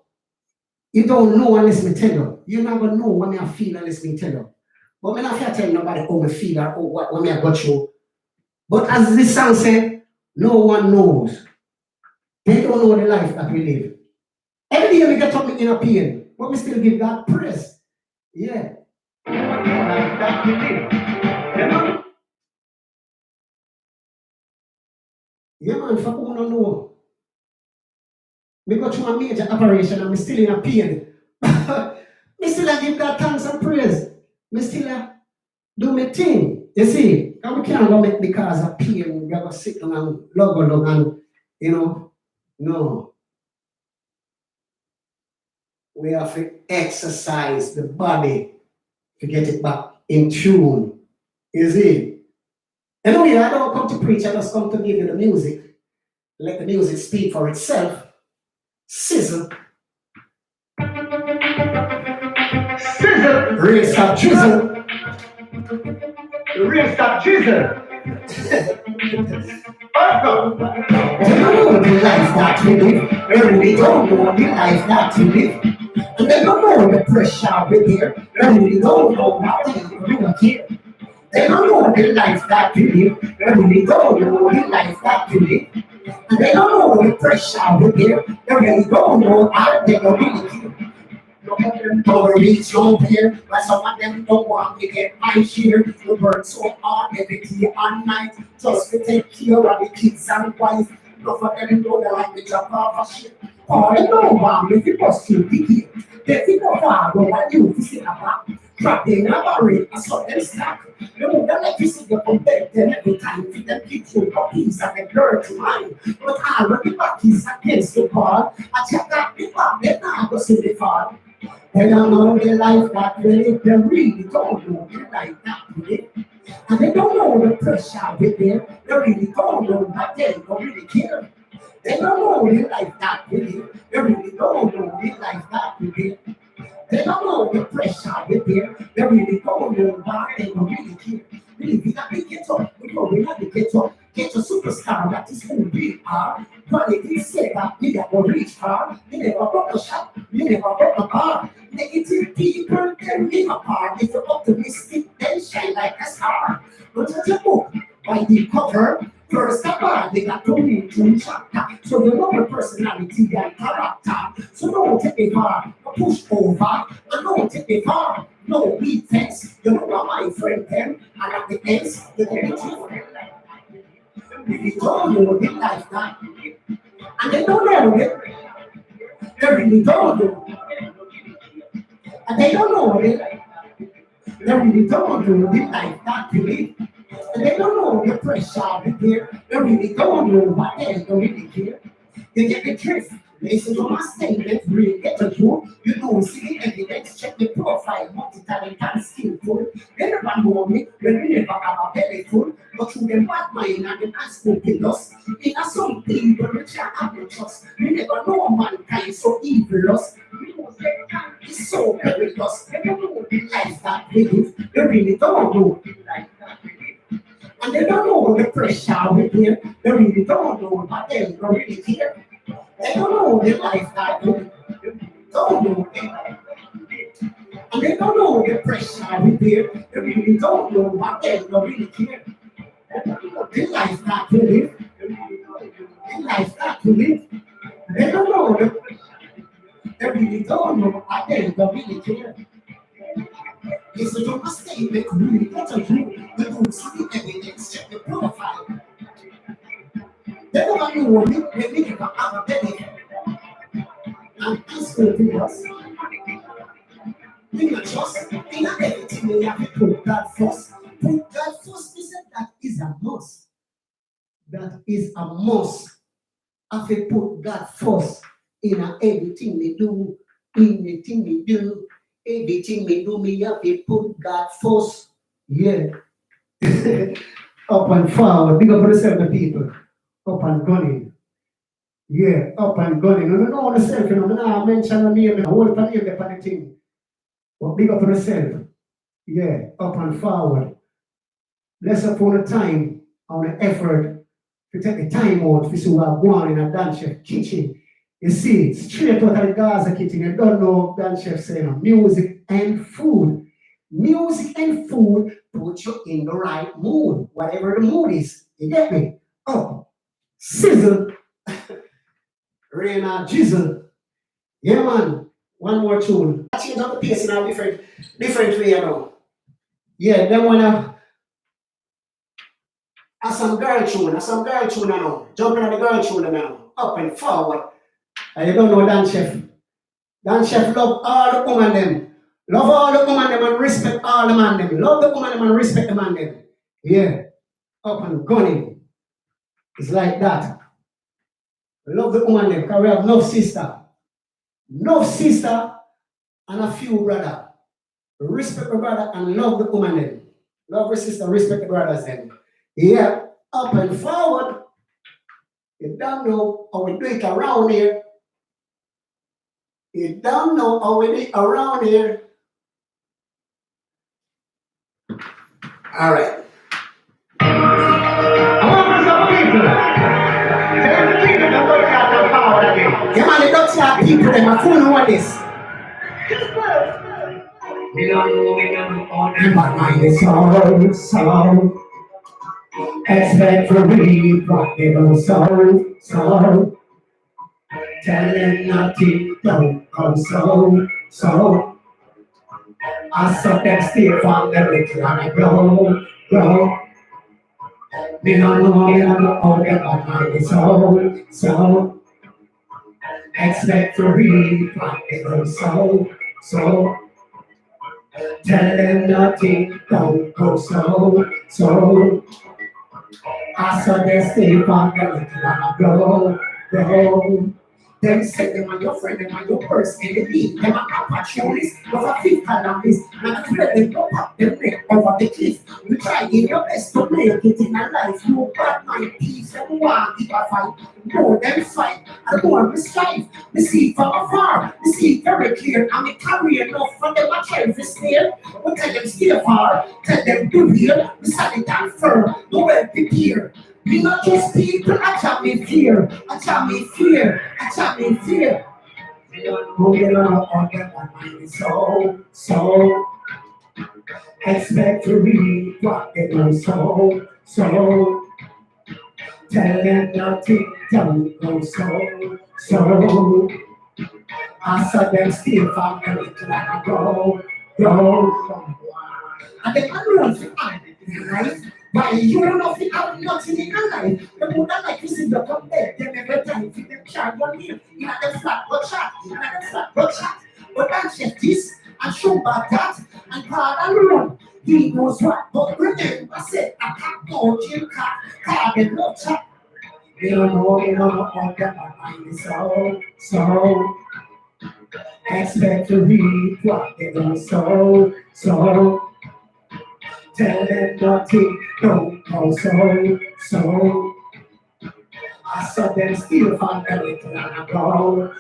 You don't know unless me tell you. You never know what I feel unless me tell you. But me not tell nobody how me feel or what me I got through. But as this song said, no one knows. They don't know the life that we live. Every day we get up in a pain, but we still give God praise. Yeah. Yeah, man, for who don't know. We go through a major operation and we still in a pain. Me still give God thanks and praise. Me still do my thing. You see, and we can't go make because of pain. We have to sit down and log and, no. We have to exercise the body to get it back in tune. You see? Anyway, I don't come to preach, I just come to give you the music. Let the music speak for itself. Sizzle. Race up drizzle. Race up drizzle. They don't know the life that we live. They really don't know the life that we live. And they don't know the pressure we bear. They really don't know what they do here. They don't know the life that we live. They really don't know the life that we live. And they don't know the pressure we bear. They really don't know how they don't really care. Don't reach over here, but some of them don't want to get my share. We work so hard every day and night just to take care of the kids and wife. Enough of them know they like the job of a shit. All they know, man, if you must still be here. They think of how what you to see about. Trapping a barrel, I saw them stack. They won't let you see the compare them every time. Feed them kids with puppies and they learn to mind. But I run the back is against the ball. I check out the back, they now go see the fall. They don't know the life that we live. They really don't know the life that we live. And they don't know the pressure we bear. They really don't know that they don't really care. They don't know the life that we live. They really don't know the life that we live. They don't know the pressure we bear. They really don't know why they don't really care. Really, we got to get up. We have to get up. Get a superstar that is who we are. But it is said that we never reach far. We never broke a shot. We never broke a bar. Negative people can live apart. If you're optimistic, then shine like a star. But at your book, by the cover, first of all, they got to read two chapter. So you know the personality and character. So don't take it far, push over, and don't take it far. No defense. You know what my friend them, and at the end, you get it. They don't know the life that you live. And they don't know it. they really don't know. And they don't know they really don't know the life that we live. And they don't know the pressure we bear. They really don't know what they don't really care. They get the drift. Listen to my statement, really get to you. You don't see the evidence, check the profile, multi-talent and skillful. They never know me, when we never have a belly full. But through the bad mind and the unspoken loss, in a some people which I have no trust. We never know mankind so evilous. We know that is so perilous. They don't know the life that we live. They really don't know the life that we live. And they don't know the pressure we bear. They really don't know what they don't really care. They don't know the life that we live. They don't know the life that we live. And they don't know the pressure we bear. They really don't know what they don't really care. They don't know the life that we live. They really don't know the life that we live. They don't know the pressure. They really don't know what they don't really care. Listen to my statement, really get to you. They don't see the evidence, check the profile. They never know me, they never have a belly. And that's going to be us. We not trust in everything we have to put God first. Put God first, listen, that is a must. That is a must. Have to put God first in everything we do. Anything we do. Everything we do, we have to put God first. Yeah. Up and forward. Big up for yourself, people. Up and gunning. Yeah, up and gunning. No, no, no, yourself, you know, I mention the name, I hold the name, the thing. But big up for yourself. Yeah, up and forward. Let's upon the time, on the effort, to take the time out to see what I'm going in a dance chef kitchen. You see, straight out of the Gaza kitchen, you don't know dance chef saying music and food. Music and food put you in the right mood, whatever the mood is. You get me? Up, sizzle, rain or jizzle. Yeah, man. One more tune. I change up the pace in a different way, you know. Yeah, then wanna some girl tune, you know. Jumping on the girl tune, you know. Up and forward. And you don't know Dan Chef. Dan Chef love all the women them. Love all the women them and respect all the man them. Love the woman them and respect the man them. Yeah. Up and gunning. It's like that. Love the woman them because we have no sister. No sister and a few brother. Respect the brother and love the woman them. Love the sister, respect the brothers them. Yeah. Up and forward. You don't know how we do it around here. You don't know how we do it around here. All right. I want some people. Tell the people to look at the power again. Yeah, man, the Dutch people, them are full of this. We don't know all And my mind is so. Expect for me, but they go so. Tell them nothing, don't go so. I saw them steal from the little and I grow. Me no know how them my mind is so. Expect for me, but they go so. Tell them nothing, don't go so. I saw them stay from the little and I grow. Them say them are your friend, them are your person, and they leave them are opportunists, of a fifth cannabis, and I let them go up them neck over the cliff. You try in your best to make it in a life, no bad mind, peace, and want give a fight. No, them fight, and more we strive. We see from afar, we see very clear, and we carry enough for them a try to stay. We tell them stay far, tell them do here, we solid and firm, no well prepared. We not just people, I tell me fear. We don't know all that my mind is so. Expect to read what they know so. Tell them nothing, don't go so. I saw them steal from the little and I grow. And they can run for life. Why you don't know if you have nothing in your life? The more than like you see you come there, them every time you them carry your name. You know them flat but chat, you know them flat but chat. But that's just this and show back that and God alone. He knows what, but remember, I said, I can't go Jim car, they love chat. They don't know all that my mind is so expect to read what they don't so tell them nothing, don't go so I saw them still find a little and I go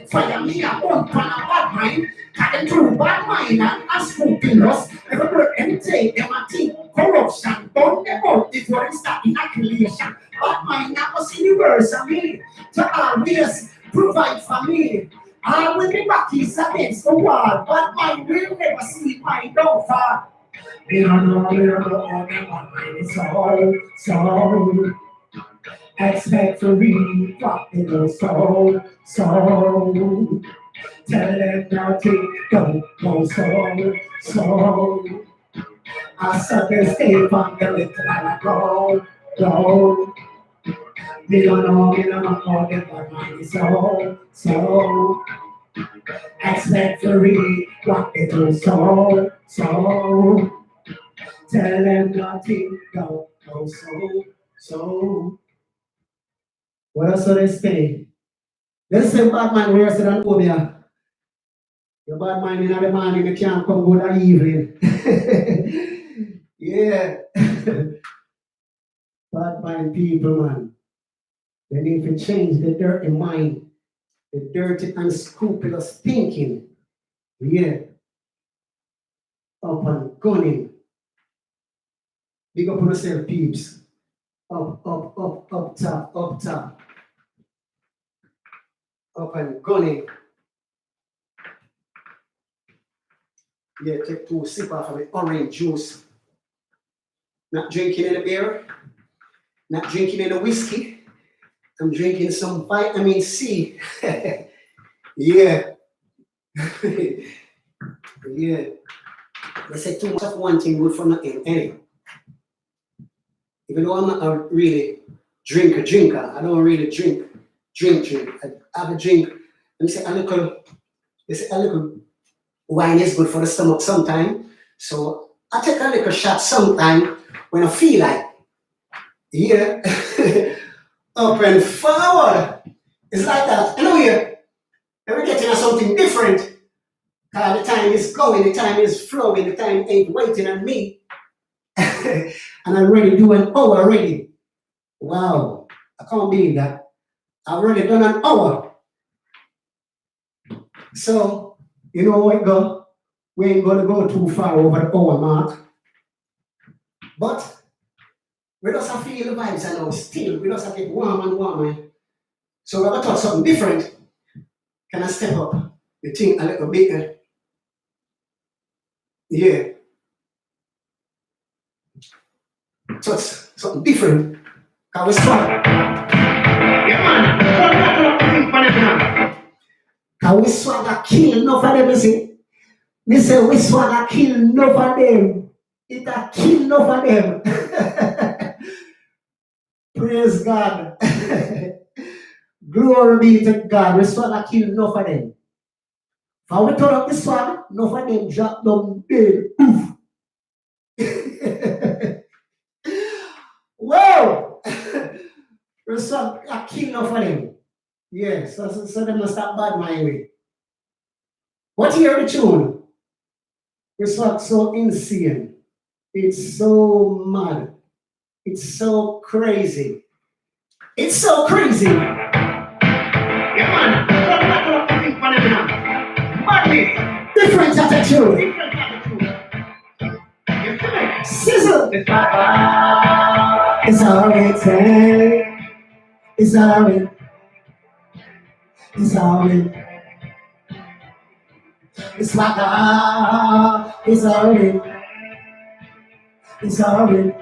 fire me a bump and a bad mind, cut them through bad mind and a smoking us. Every word them take them a think corruption, burn them out before they start inoculation. Bad mind I was universe of me to always provide for me. I will be back is against the wall, but mind will never see my downfall. We don't know all them bad mind is so expect to read what they do so tell them nothing don't go so I saw them stay from the little and I go we don't know all them bad mind is so expect to read what they do so tell them nothing don't go so what else do they say? Let's say bad man worse than Obia. Your bad man in the morning, you can't come good at evening. Yeah. Bad mind people, man. They need to change the dirty mind, the dirty unscrupulous thinking. Yeah. Up and gunning. Big up on yourself, peeps. Up top. Up and gunning. Yeah, take 2 sip off of the orange juice. Not drinking any beer, not drinking any whiskey. I'm drinking some vitamin C. Yeah. Yeah. They say too much of one thing good for nothing. Anyway. Even though I'm not a really drinker, I don't really drink. I have a drink. Let me say a little wine is good for the stomach sometimes. So I take a little shot sometime when I feel like. Yeah. Up and forward. It's like that. Anyway, we're getting at something different. The time is going, the time is flowing, the time ain't waiting on me. And I'm ready to do an hour already. Wow. I can't believe that. I've already done an hour. So, you know what, go? We ain't going to go too far over the hour mark. But we just have to feel the vibes and now still. We just have to get warm and warmer. So we're going to talk something different. Can I step up the thing a little bit? Yeah. Touch something different. Can we swag? Yeah, man. Can we swag a kill enough of them, you see? Me say we swag a kill enough of them. It a kill enough of them. Praise God. Glory be to God. We swag a kill enough of them. If we turn up the swag, enough of them drop down dead. Whoa! We swag a kill enough of them. Yes, so they must have bad my way. What hear the tune? It's not so insane. It's so mad. It's so crazy. It's so crazy. Yeah, man. Madness. Different attitude. Sizzle. It's alright. It's alright. It's alright. It's like it's alright. It's alright.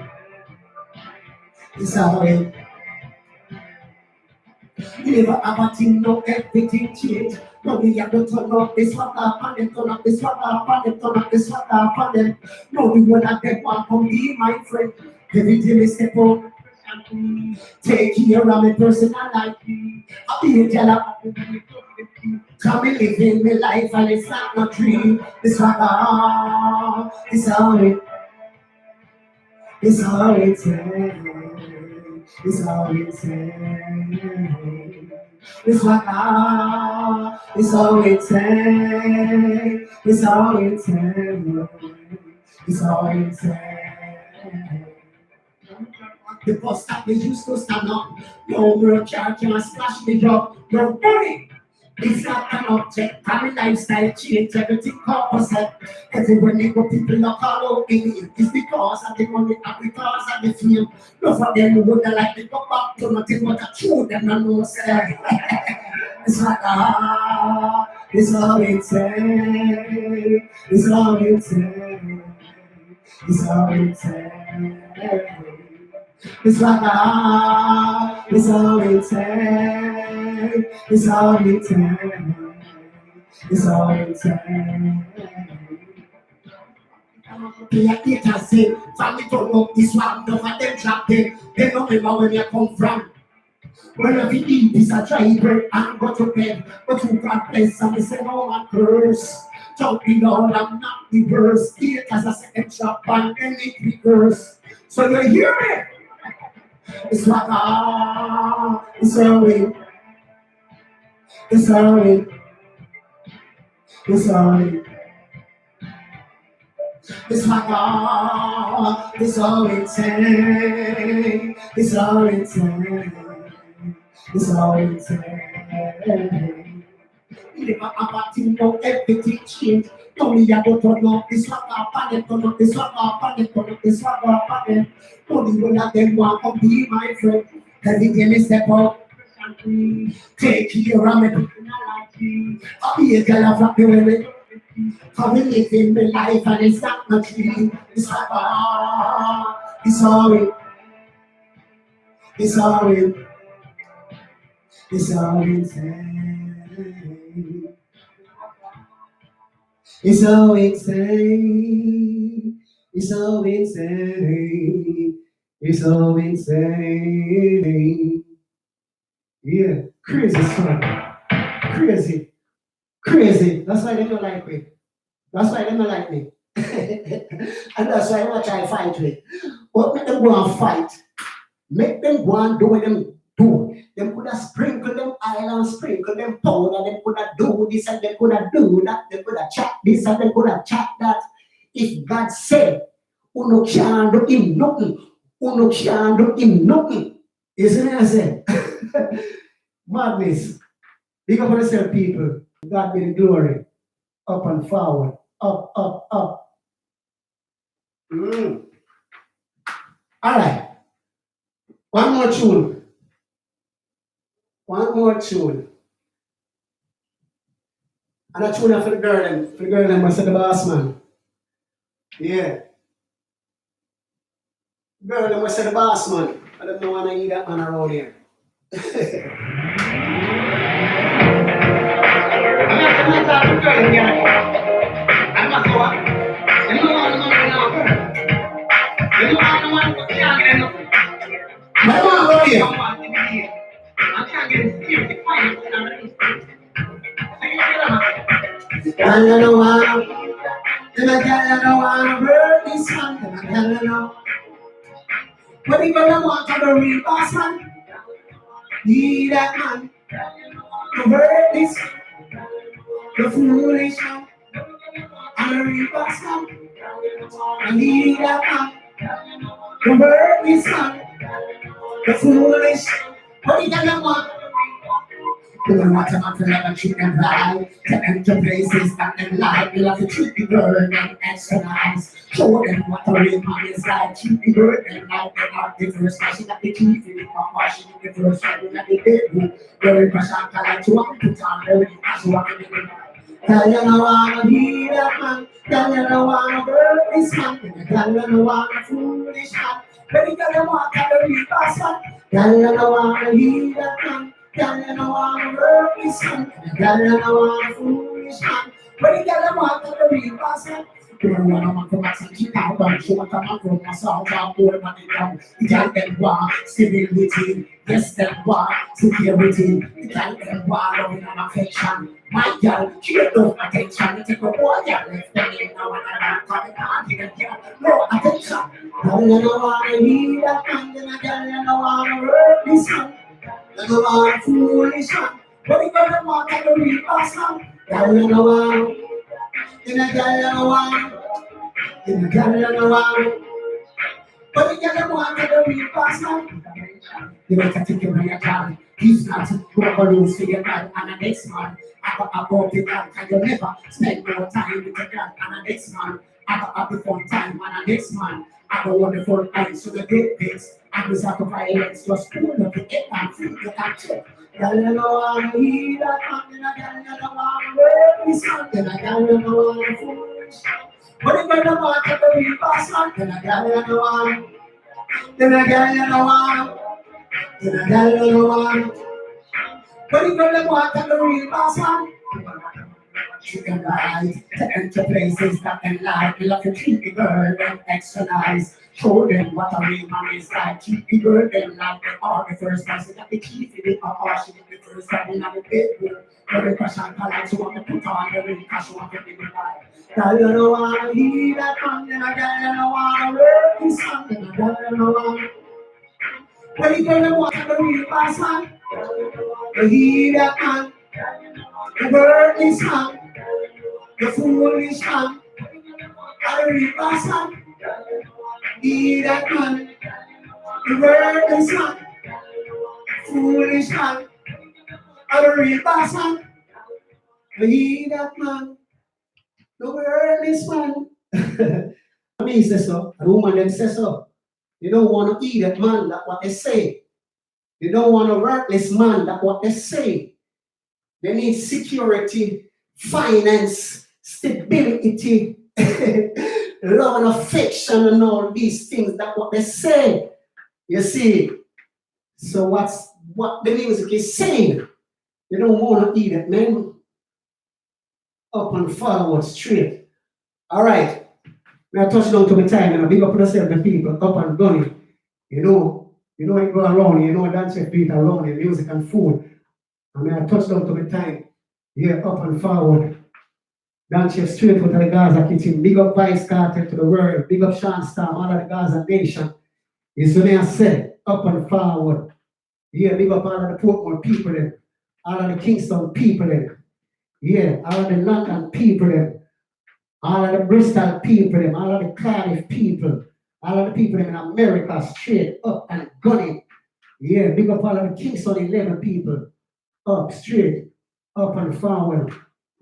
It's alright. You never have a thing, no everything change. No, we have to turn up this one up on them, turn up this one up on them, turn up this one up on them. No, we will not get one from be my friend. Every day we step up, take care of my personal life. I'll be a jealous. Come and living my life and it's not no dream. It's it's how it, it's how it is. It's how it is. It's it's how it is. It's how it is. It's how it is. The bus stop they used to stand up. No more charge and splash me up. No money. It's not an object, my lifestyle change, everything opposite. Everywhere they go, people not call out me. It's because of the money and because of the fame. No for them would like to go back to nothing but a truth and I know say. It's like it's all it says. It's all it says. It's all it says. It's like it's all it takes. It's all it takes. It's all it takes. Like it has said, family don't know this one, no for them trap them. They don't remember where you come from. When you eat this, I try bread and go to bed. But you can't bless and they say, no man curse. Don't be Lord, I'm not the worst. Here, as I say, them trap and then it curse. So you hear me? It's like it's alright, it's alright, it's alright. It's like it's alright, it's alright, it's alright. Never have a thing now, everything change. Don't me a go turn up this one up and then turn up this one up and then turn up this one up and then. Only one of them want to be my friend. Every day me step up, take care of me. I'll be a girl of happy women. I'll be living my life and it's not my dream. It's like it's alright, it's alright, it's alright. It's so insane. It's so insane. It's so insane. Yeah, crazy son. Crazy. Crazy. That's why they don't like me. That's why they don't like me. And that's why I want to fight with. But make them go and fight. Make them go and do what them do. Them could have sprinkled them island, sprinkle them powder, them could have do this and they could have do that, they could have chat this and they could have chat that. If God said, Uno can't do him nothing, Uno can't do him nothing. Isn't it I said? Madness. Big up on yourself, people. God be the glory. Up and forward. Up, up, up. Alright. One more tune. One more tune. And a tune for the girl them. For the girl them, I said the boss man. Yeah. Girl them, I said the boss man. I don't know when I need that man around here. I'm not talking to girl in here. I'm not so what? You know what I'm not girl. You know what I'm not can't get enough. I don't go here. I can't get it serious. Quiet. Girl, you don't wanna. Then I girl, you don't wanna burn this man. Then I girl, you know. But the girl you want to the real boss man. Need that man. To burn this. The foolish man. And the real boss man. I need that man. To burn this man. The foolish. But the girl you want. You don't want to have to let them treat them right. Take them to places that them like. You have to treat the girl and extra nice. Show them what a real man is like. Treat the girl and like they are the first. Washing up the teeth in the cup, washing up the first. Washing up the bedroom. Very passion, like to walk put on very as walking in the night. Tell you no wanna be that man. Tell you no wanna burn this man. Tell you no wanna foolish man. But you tell you want to be the real boss man. Tell you no wanna be that man. Girl, you know I'm a worthless man. Girl, you know I'm a foolish man. But the girl, I want to be real person. Girl, you know I'm from a city town, but she want to come from a south town, boy, but they down. The girl, them want stability. Yes, them want security. The girl, them want love and affection. My girl, she get no attention. You take a boy, girl, left them in now and I'm coming on. You get no attention. Girl, you know I'm a hear that man. Girl, you know I'm a worthless man. You know I'm a foolish man. But the girl, them want to be real person. Girl, you know I'm. In a girl, you know I'm. In a girl, you know I'm. But the girl, them want to be real person. You better take care of your child. He's not going to lose for your girl and the next man. I got a go with that, and you never spend more time with your girl and the next man. I got happy fun time and the next man. I got wonderful eyes, so the great bits. I was out of violence, just pull up the get and free you can check. Girl, you know I'm a healer, and then a girl, you know I'm a worthless man, then a girl, you know I'm a foolish. But if I don't want to be a boss man, then a girl, you know I'm. Then a girl, you know I'm. Then a girl, you know I'm. But if I don't want to be a real boss man, she can rise to enter places that they like. We love to keep the girl and extra nice. Show them what a real man is like. Keep the girl them like they are the first person that they keep it or she get the first time in the bedroom. Every question collect, she want to put on the ring because she want to be the life. Girl, you know I hear that man, then a girl, you know I work this man, then a girl, you know I. When the girl want to be real fast man, you hear that man, the work this man. The foolish man, I read my son, be that man, the worthless man, foolish man, I read my son, be that man, the worthless man. Me say so, a woman them say so. You don't want to eat that man, that's what they say. You don't want a worthless man, that's what they say. They need security, finance, stability, love and affection and all these things. That's what they say. You see? So what the music is saying? You don't want to eat it, man. Up and forward, straight. All right. Now touch down to my time and I big up yourself, the people, up and running. You know it go around, dance with beat around, the music and food. And I touch down to my time. Yeah, up and forward. Dance your straight out of the Gaza kitchen. Big up Vice Carter to the world. Big up Sean Storm, all of the Gaza nation. It's when I said, up and forward. Yeah, big up all of the Portmore people then. All of the Kingston people then. Yeah, all of the London people then. All of the Bristol people then. All of the Cardiff people. All of the people in America straight up and gunning. Yeah, big up all of the Kingston 11 people. Up straight. Up and forward.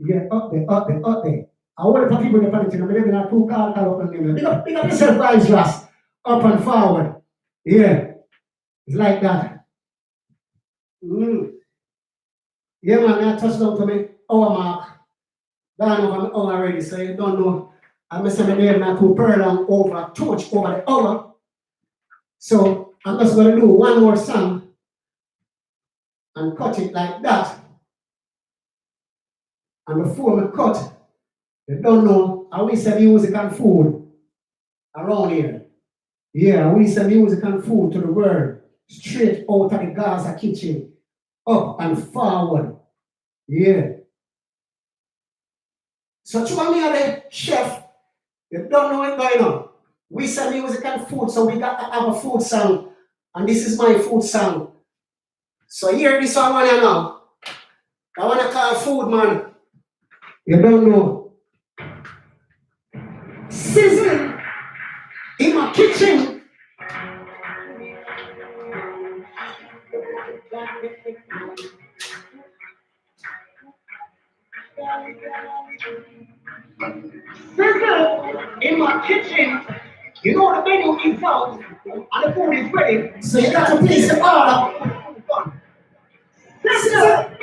Yeah, up there, up there, up there. I want to put people in the panic. I'm living at 2 cars up and down. Big up yourself, guys, just up and forward. Yeah, it's like that. Yeah, man, I touched down to me. Hour mark. Gone over my hour already, so you don't know. I'm missing my name now to Perlang over, too much over the hour. So I'm just going to do one more song and cut it like that. And before we cut, you don't know, I will say music and food around here. Yeah, we say music and food to the world, straight out of the Gaza kitchen, up and forward. Yeah. So to me, the chef, you don't know what's going on. We say music and food, so we got to have a food song. And this is my food song. So hear this one now. I want to call food, man. You don't know. Sizzling in my kitchen. Sizzling in my kitchen. You know the menu is out and the food is ready. So you got to place the order. Sizzling.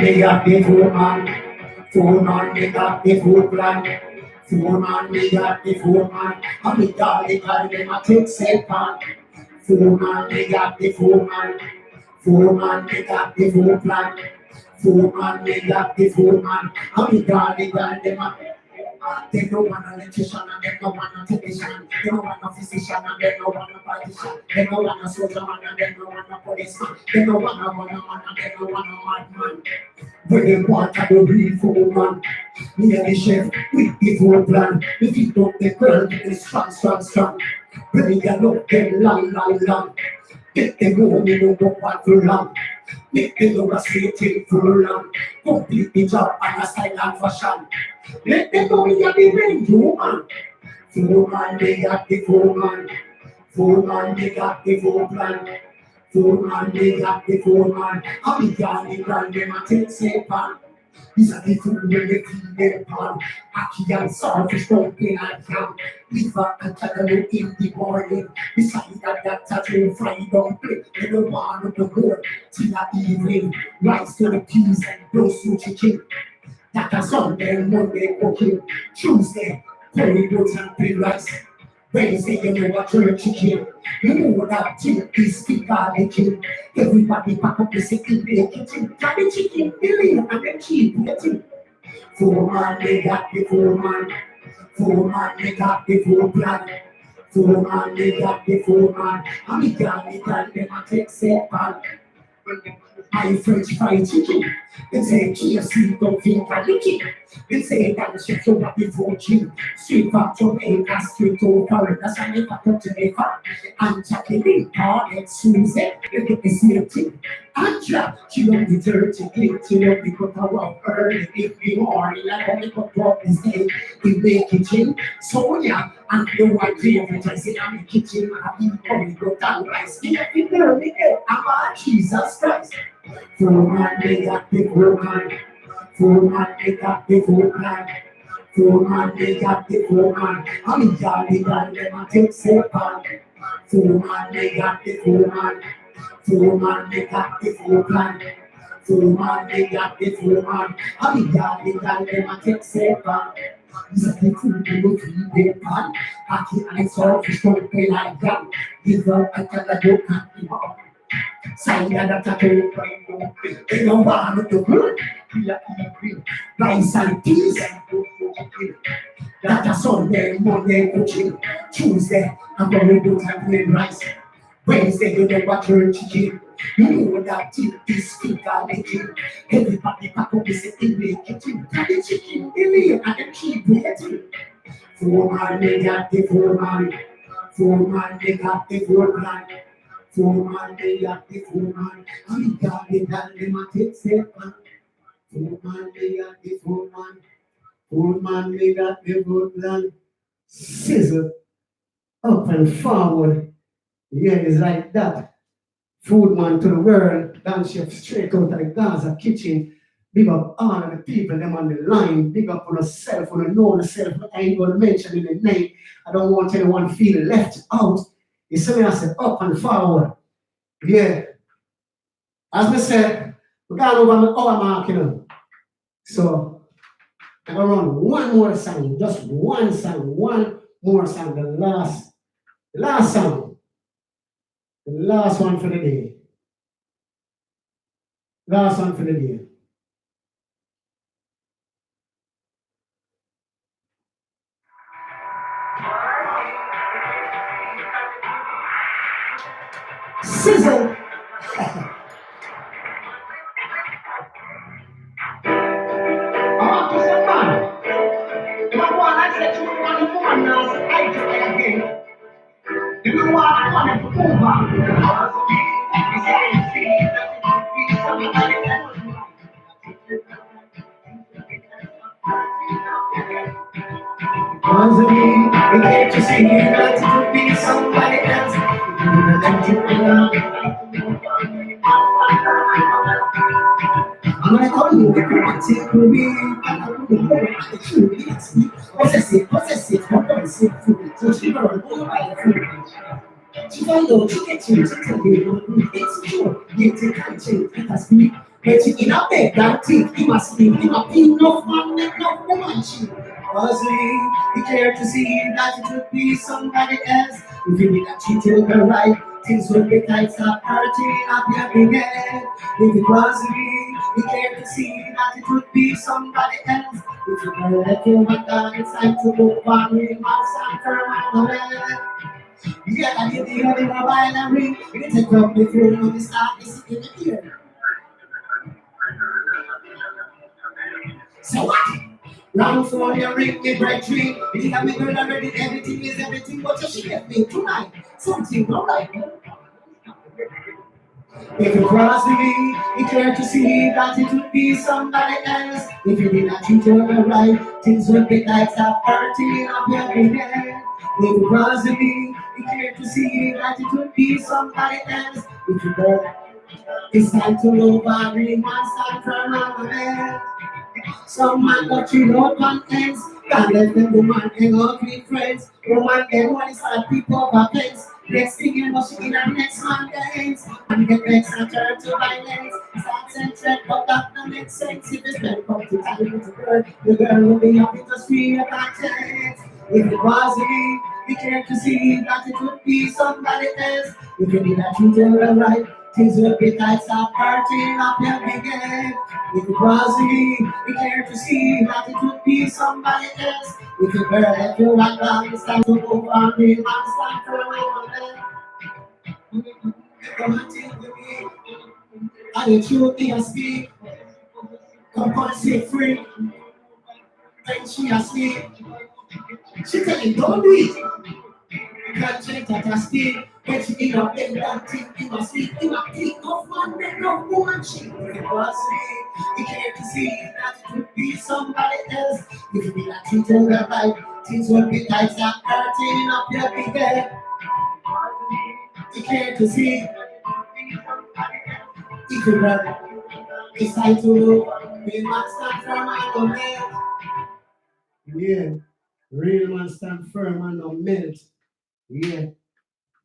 They got the food man. Food man, they got the food plan. Food man, they got the food man. And we got the guy, they might take second. Food man, they got the food man. Four man, they got the full plan. Four man, they got the full man. How the God, them a they don't want an electrician and they don't want a technician. They don't want a physician and they don't want a politician. They don't want a soldier man and they don't want a policeman. They don't want a gunner man and they don't want a madman. When they want a real fool man, me and the chef with the full plan. If you don't the girl, it's strong, strong, strong. When you look them long, long, long. Get them home, you know what want for long. Make them know a straight thing for long. Complete the job and a style and fashion. Let them know you are the real you man. Four man, they got the four man. Four man, they got the four plan. Four man, they got the four man. How the girl, they run them and take safe pan. These are the food when they feed them pan. Aki and saltfish don't play like yam. Liver and cantaloupe in the morning. Beside that tattoo fry don't play. They don't want to go till the evening. Rice to the peas and roast to chicken. That a Sunday, Monday cooking. Tuesday, curry goats and plain rice. Wednesday, you know what church chicken. You know that chicken is the garlic. Everybody pack up the sick in the kitchen. Got the chicken, the lean, and the cheap getting. Four man, they got the four man. Four man, they got the four plan. Four man, they got the four man. And the garlic, them a take set pan. My French fried chicken. They say KFC don't think I lick it. They say that shit so what before chicken. Straight from Jamaica, straight to Paris. That's why they fuck up Jamaica. And Jacqueline, Paul and Susan, they get the same thing. Angela, she don't be dirty, she don't be put around early in the morning. Like when they put up this day in the kitchen. Sonia, and the white favorite, I say I'm in the kitchen. I eat probably go down rice. Get it early, I'm a Jesus Christ. Four man, they got the four man. Four man, they got the four man. Four man, they got the four man. I'm in Jolly God, them a take safe pan. Four man, they got the four man. Four man, they got the four plan. Four man, they got the four man. I'm in Jolly God, them a take safe pan. These are the food they look in their pan. Aki and saltfish don't play like that. Give up a cantaloupe and give up. Side that tattoo, they don't want to work. Rice and peas. That a Sunday, Monday, cooking. Tuesday, I'm gonna do some plain rice. Wednesday, you know what church chicken. You know that tip is finger licking. Everybody pack up this in the kitchen. And the chicken, the lean, and the keep waiting. Four man, they got the four man. Four man, they got the four plan. Four man, they got the four man. And the God, they got them a take safe man. Four man, they got the four man. Four man, they got the four plan. Scissor, up and forward. Yeah, it's like that. Food man to the world, dance chef straight out of the Gaza kitchen. Big up all of the people, them on the line. Big up on yourself, on the know yourself. I ain't gonna mention in the name. I don't want anyone feel left out. You see me, I said up and forward. Yeah. As I said, we got over my hour mark, you know. So I'm gonna run one more song, just one song, one more song, the last song. The last one for the day. Last one for the day. Sizzle. I want to say, man, if I want, I said, you want to go and now, I do it again. You know what? I want to go back. He said, see, because of me, we can't just see you like to be somebody else. I'm gonna call you if you want to be. I'm gonna go the truth. It's me. Possessive, food. So she don't know why food. She don't know to get you to tell you. It's true. You take country. It has been. But you in a bed that think you must be. You must be enough man, enough woman. Was we care to see that it would be somebody else. If you did not treat her right, things will be tight, stop hurting up your big head. If it was me, you care to see that it would be somebody else. If you know that you want God, it's time to move on, we must stand firm on the way. Yeah, I give you the mobile and ring. You take up the phone when you start listening in the ear. So what? Round phone, you ring me bright tree. You have me girl already, everything is everything, but you should get me tonight. Something not right. If you cross the way, you care to see that it would be somebody else. If you did not treat her right, things would be like stop hurting up your head. If you cross the way, you care to see that it would be somebody else. If you go, it's time to move on, we must start from our head. Some man got you out on ends. God let them woman hang out with friends. Woman get one start people over fence. Next thing you know, she in her next man dance. And get vexed and turn to violence. Start and tread, but that don't make sense. If it's better come to tell you to girl, the girl will be happy to see your conscience. If it was me, we care to see that it would be somebody else. If you did not treat her right, things would be tight, stop hurting up your big head. If it was me, we care to see that it would be somebody else. If you girl that you like down, it's time to move on, we must stand for a moment. Come and take with me, and the truth me I speak. Come on, set free, when she asleep. She tell me, don't do it. Can't change that I stay. When she in a bed, that thing in my sleep. In a click of one bed, no woman she. If it was me, you care to see that it would be somebody else. If you be like treat her right, things would be tight, stop hurting up your big head. You care to see if you brother, it's time to move. We must stand firm and no melt. Yeah, real man stand firm and no melt. Yeah,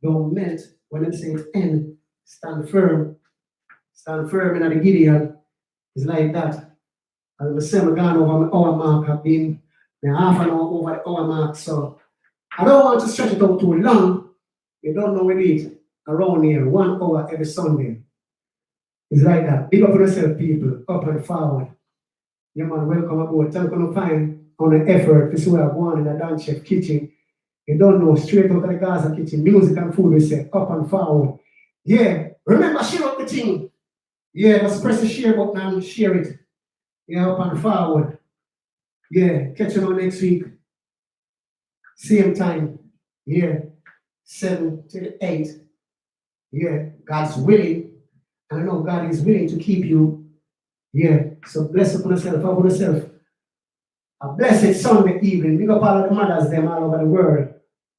don't melt when them say end. Stand firm. Stand firm in the Gideon. It's like that. As I say, I'm gone over my hour mark. I've been half an hour over the hour mark. So I don't want to stretch it out too long. You don't know we need around here, 1 hour every Sunday. It's like that. Big up for yourself, people. Up and forward. Yeah, man, welcome aboard. Tell you to find on the effort. This is where I want in the dance chef kitchen. You don't know, straight out of the Gaza kitchen. Music and food, we say, up and forward. Yeah, remember, share up the thing. Yeah, just press the share button and share it. Yeah, up and forward. Yeah, catch you on next week. Same time. Yeah, 7 to 8. Yeah, God's willing. And I know God is willing to keep you. Yeah, so bless upon yourself, upon yourself. A blessed Sunday evening. Big up all of the mothers them all over the world.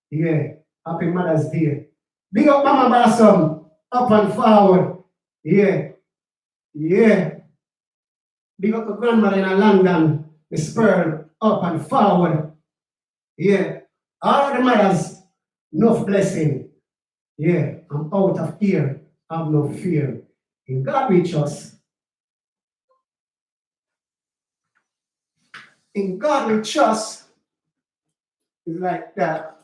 Yeah, happy Mother's Day. Big up Mama Blossom. Up and forward. Yeah, yeah. Big up my grandmother in London. Miss Pearl. Up and forward. Yeah. All of the mothers, enough blessing. Yeah. I'm out of here. Have no fear. In God we trust. In God we trust. It's like that.